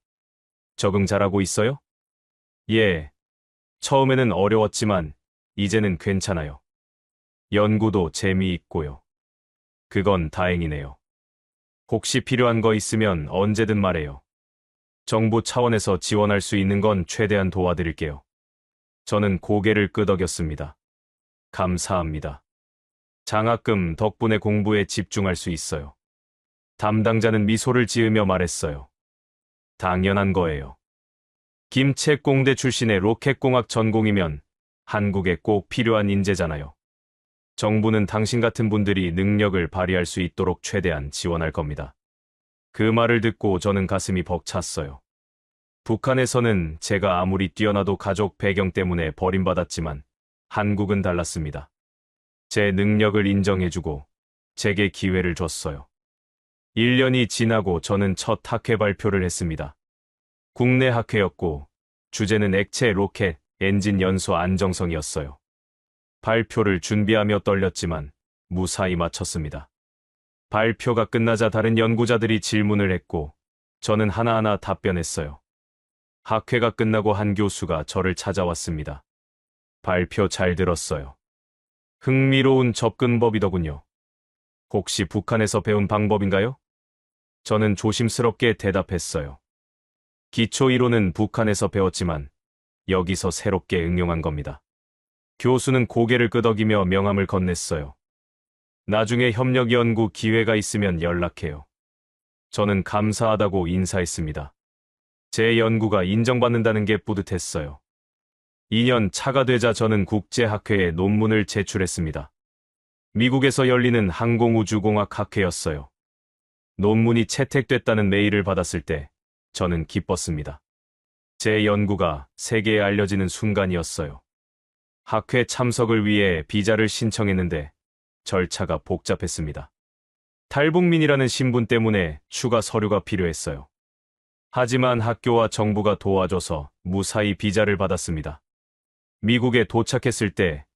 적응 잘하고 있어요? 예. 처음에는 어려웠지만 이제는 괜찮아요. 연구도 재미있고요. 그건 다행이네요. 혹시 필요한 거 있으면 언제든 말해요. 정부 차원에서 지원할 수 있는 건 최대한 도와드릴게요. 저는 고개를 끄덕였습니다. 감사합니다. 장학금 덕분에 공부에 집중할 수 있어요. 담당자는 미소를 지으며 말했어요. 당연한 거예요. 김책공대 출신의 로켓공학 전공이면 한국에 꼭 필요한 인재잖아요. 정부는 당신 같은 분들이 능력을 발휘할 수 있도록 최대한 지원할 겁니다. 그 말을 듣고 저는 가슴이 벅찼어요. 북한에서는 제가 아무리 뛰어나도 가족 배경 때문에 버림받았지만 한국은 달랐습니다. 제 능력을 인정해주고 제게 기회를 줬어요. 1년이 지나고 저는 첫 학회 발표를 했습니다. 국내 학회였고 주제는 액체 로켓 엔진 연소 안정성이었어요. 발표를 준비하며 떨렸지만 무사히 마쳤습니다. 발표가 끝나자 다른 연구자들이 질문을 했고 저는 하나하나 답변했어요. 학회가 끝나고 한 교수가 저를 찾아왔습니다. 발표 잘 들었어요. 흥미로운 접근법이더군요. 혹시 북한에서 배운 방법인가요? 저는 조심스럽게 대답했어요. 기초 이론은 북한에서 배웠지만 여기서 새롭게 응용한 겁니다. 교수는 고개를 끄덕이며 명함을 건넸어요. 나중에 협력 연구 기회가 있으면 연락해요. 저는 감사하다고 인사했습니다. 제 연구가 인정받는다는 게 뿌듯했어요. 2년 차가 되자 저는 국제학회에 논문을 제출했습니다. 미국에서 열리는 항공우주공학 학회였어요. 논문이 채택됐다는 메일을 받았을 때 저는 기뻤습니다. 제 연구가 세계에 알려지는 순간이었어요. 학회 참석을 위해 비자를 신청했는데 절차가 복잡했습니다. 탈북민이라는 신분 때문에 추가 서류가 필요했어요. 하지만 학교와 정부가 도와줘서 무사히 비자를 받았습니다. 미국에 도착했을 때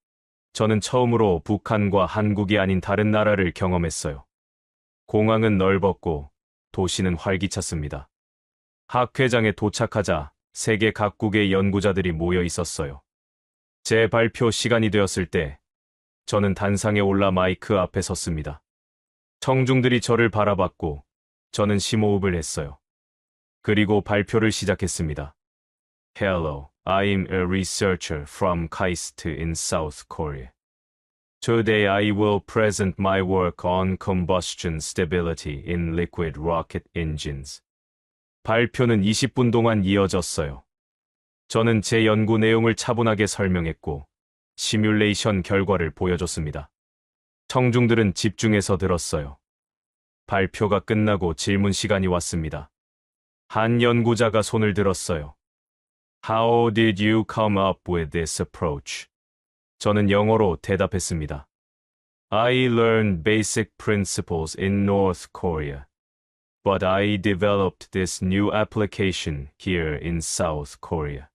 저는 처음으로 북한과 한국이 아닌 다른 나라를 경험했어요. 공항은 넓었고 도시는 활기찼습니다. 학회장에 도착하자 세계 각국의 연구자들이 모여 있었어요. 제 발표 시간이 되었을 때 저는 단상에 올라 마이크 앞에 섰습니다. 청중들이 저를 바라봤고 저는 심호흡을 했어요. 그리고 발표를 시작했습니다. Hello, I'm a researcher from KAIST in South Korea. Today I will present my work on combustion stability in liquid rocket engines. 발표는 20분 동안 이어졌어요. 저는 제 연구 내용을 차분하게 설명했고 시뮬레이션 결과를 보여줬습니다. 청중들은 집중해서 들었어요. 발표가 끝나고 질문 시간이 왔습니다. 한 연구자가 손을 들었어요. How did you come up with this approach? 저는 영어로 대답했습니다. I learned basic principles in North Korea, but I developed this new application here in South Korea.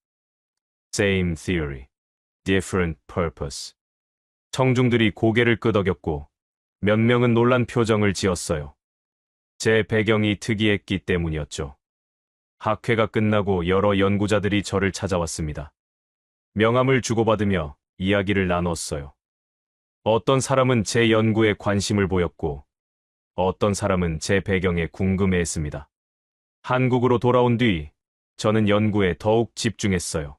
Same theory, different purpose. 청중들이 고개를 끄덕였고 몇 명은 놀란 표정을 지었어요. 제 배경이 특이했기 때문이었죠. 학회가 끝나고 여러 연구자들이 저를 찾아왔습니다. 명함을 주고받으며 이야기를 나눴어요. 어떤 사람은 제 연구에 관심을 보였고 어떤 사람은 제 배경에 궁금해했습니다. 한국으로 돌아온 뒤 저는 연구에 더욱 집중했어요.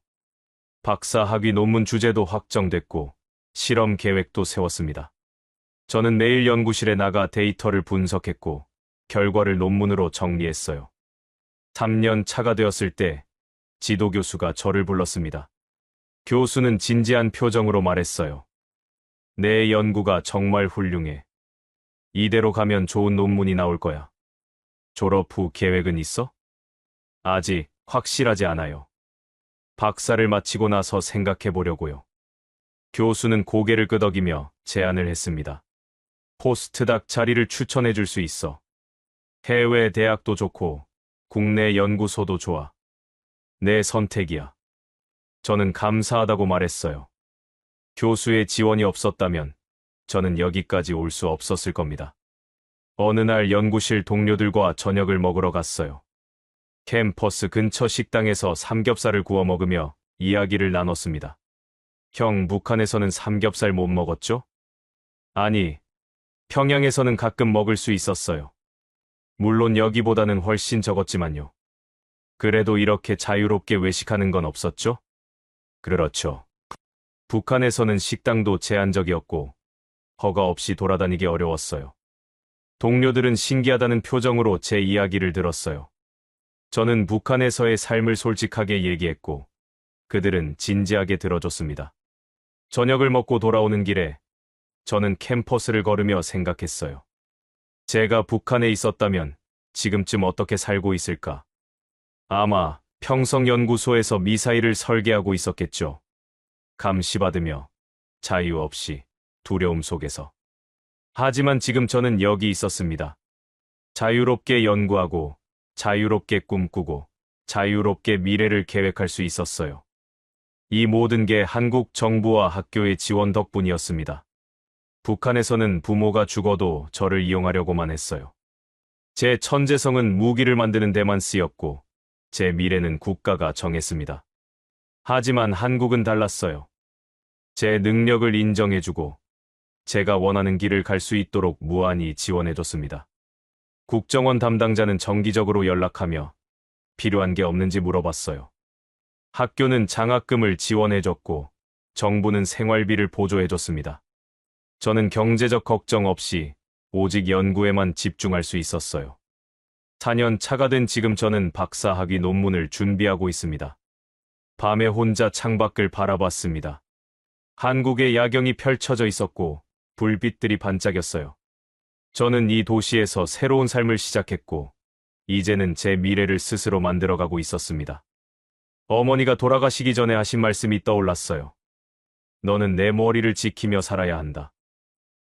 박사 학위 논문 주제도 확정됐고 실험 계획도 세웠습니다. 저는 매일 연구실에 나가 데이터를 분석했고 결과를 논문으로 정리했어요. 3년 차가 되었을 때 지도교수가 저를 불렀습니다. 교수는 진지한 표정으로 말했어요. 내 연구가 정말 훌륭해. 이대로 가면 좋은 논문이 나올 거야. 졸업 후 계획은 있어? 아직 확실하지 않아요. 박사를 마치고 나서 생각해 보려고요. 교수는 고개를 끄덕이며 제안을 했습니다. 포스트닥 자리를 추천해 줄 수 있어. 해외 대학도 좋고 국내 연구소도 좋아. 내 선택이야. 저는 감사하다고 말했어요. 교수의 지원이 없었다면 저는 여기까지 올 수 없었을 겁니다. 어느 날 연구실 동료들과 저녁을 먹으러 갔어요. 캠퍼스 근처 식당에서 삼겹살을 구워 먹으며 이야기를 나눴습니다. 형, 북한에서는 삼겹살 못 먹었죠? 아니, 평양에서는 가끔 먹을 수 있었어요. 물론 여기보다는 훨씬 적었지만요. 그래도 이렇게 자유롭게 외식하는 건 없었죠? 그렇죠. 북한에서는 식당도 제한적이었고 허가 없이 돌아다니기 어려웠어요. 동료들은 신기하다는 표정으로 제 이야기를 들었어요. 저는 북한에서의 삶을 솔직하게 얘기했고 그들은 진지하게 들어줬습니다. 저녁을 먹고 돌아오는 길에 저는 캠퍼스를 걸으며 생각했어요. 제가 북한에 있었다면 지금쯤 어떻게 살고 있을까? 아마 평성연구소에서 미사일을 설계하고 있었겠죠. 감시받으며 자유 없이 두려움 속에서. 하지만 지금 저는 여기 있었습니다. 자유롭게 연구하고 자유롭게 꿈꾸고 자유롭게 미래를 계획할 수 있었어요. 이 모든 게 한국 정부와 학교의 지원 덕분이었습니다. 북한에서는 부모가 죽어도 저를 이용하려고만 했어요. 제 천재성은 무기를 만드는 데만 쓰였고 제 미래는 국가가 정했습니다. 하지만 한국은 달랐어요. 제 능력을 인정해주고 제가 원하는 길을 갈 수 있도록 무한히 지원해줬습니다. 국정원 담당자는 정기적으로 연락하며 필요한 게 없는지 물어봤어요. 학교는 장학금을 지원해줬고 정부는 생활비를 보조해줬습니다. 저는 경제적 걱정 없이 오직 연구에만 집중할 수 있었어요. 4년 차가 된 지금 저는 박사학위 논문을 준비하고 있습니다. 밤에 혼자 창밖을 바라봤습니다. 한국의 야경이 펼쳐져 있었고 불빛들이 반짝였어요. 저는 이 도시에서 새로운 삶을 시작했고 이제는 제 미래를 스스로 만들어가고 있었습니다. 어머니가 돌아가시기 전에 하신 말씀이 떠올랐어요. 너는 내 머리를 지키며 살아야 한다.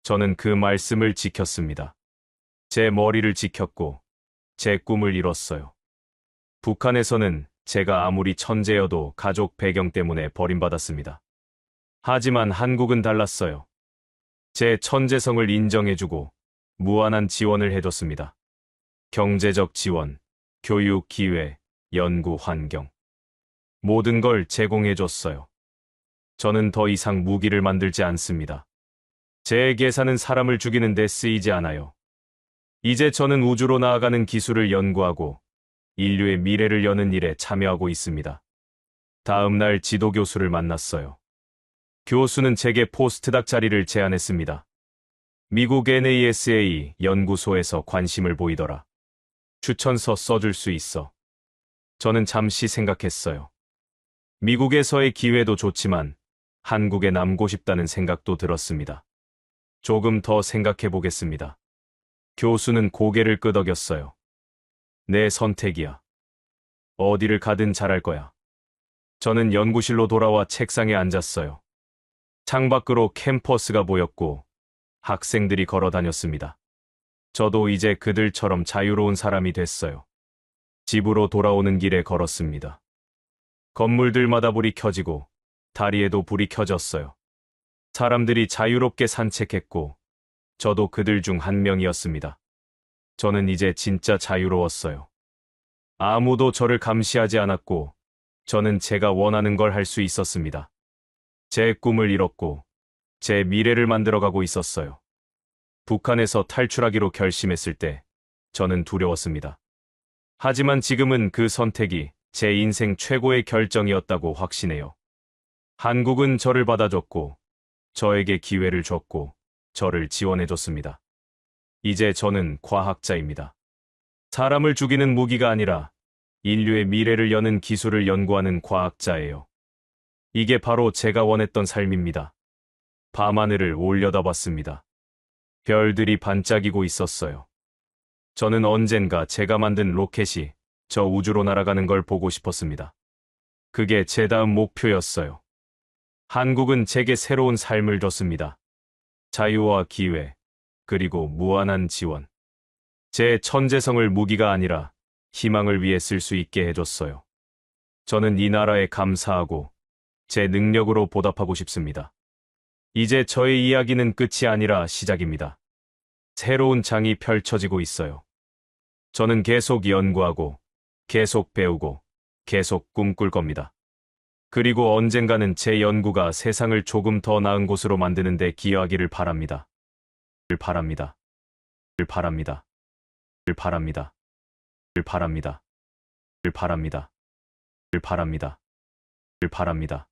저는 그 말씀을 지켰습니다. 제 머리를 지켰고 제 꿈을 이뤘어요. 북한에서는 제가 아무리 천재여도 가족 배경 때문에 버림받았습니다. 하지만 한국은 달랐어요. 제 천재성을 인정해주고 무한한 지원을 해줬습니다. 경제적 지원, 교육 기회, 연구 환경. 모든 걸 제공해줬어요. 저는 더 이상 무기를 만들지 않습니다. 제 계산은 사람을 죽이는 데 쓰이지 않아요. 이제 저는 우주로 나아가는 기술을 연구하고 인류의 미래를 여는 일에 참여하고 있습니다. 다음 날 지도교수를 만났어요. 교수는 제게 포스트닥 자리를 제안했습니다. 미국 NASA 연구소에서 관심을 보이더라. 추천서 써줄 수 있어. 저는 잠시 생각했어요. 미국에서의 기회도 좋지만 한국에 남고 싶다는 생각도 들었습니다. 조금 더 생각해 보겠습니다. 교수는 고개를 끄덕였어요. 내 선택이야. 어디를 가든 잘할 거야. 저는 연구실로 돌아와 책상에 앉았어요. 창밖으로 캠퍼스가 보였고 학생들이 걸어 다녔습니다. 저도 이제 그들처럼 자유로운 사람이 됐어요. 집으로 돌아오는 길에 걸었습니다. 건물들마다 불이 켜지고 다리에도 불이 켜졌어요. 사람들이 자유롭게 산책했고 저도 그들 중 한 명이었습니다. 저는 이제 진짜 자유로웠어요. 아무도 저를 감시하지 않았고 저는 제가 원하는 걸 할 수 있었습니다. 제 꿈을 이뤘고 제 미래를 만들어가고 있었어요. 북한에서 탈출하기로 결심했을 때 저는 두려웠습니다. 하지만 지금은 그 선택이 제 인생 최고의 결정이었다고 확신해요. 한국은 저를 받아줬고 저에게 기회를 줬고 저를 지원해줬습니다. 이제 저는 과학자입니다. 사람을 죽이는 무기가 아니라 인류의 미래를 여는 기술을 연구하는 과학자예요. 이게 바로 제가 원했던 삶입니다. 밤하늘을 올려다봤습니다. 별들이 반짝이고 있었어요. 저는 언젠가 제가 만든 로켓이 저 우주로 날아가는 걸 보고 싶었습니다. 그게 제 다음 목표였어요. 한국은 제게 새로운 삶을 줬습니다. 자유와 기회, 그리고 무한한 지원. 제 천재성을 무기가 아니라 희망을 위해 쓸 수 있게 해줬어요. 저는 이 나라에 감사하고 제 능력으로 보답하고 싶습니다. 이제 저의 이야기는 끝이 아니라 시작입니다. 새로운 장이 펼쳐지고 있어요. 저는 계속 연구하고, 계속 배우고, 계속 꿈꿀 겁니다. 그리고 언젠가는 제 연구가 세상을 조금 더 나은 곳으로 만드는 데 기여하기를 바랍니다. 바랍니다. 바랍니다. 바랍니다. 바랍니다. 바랍니다. 바랍니다. 바랍니다.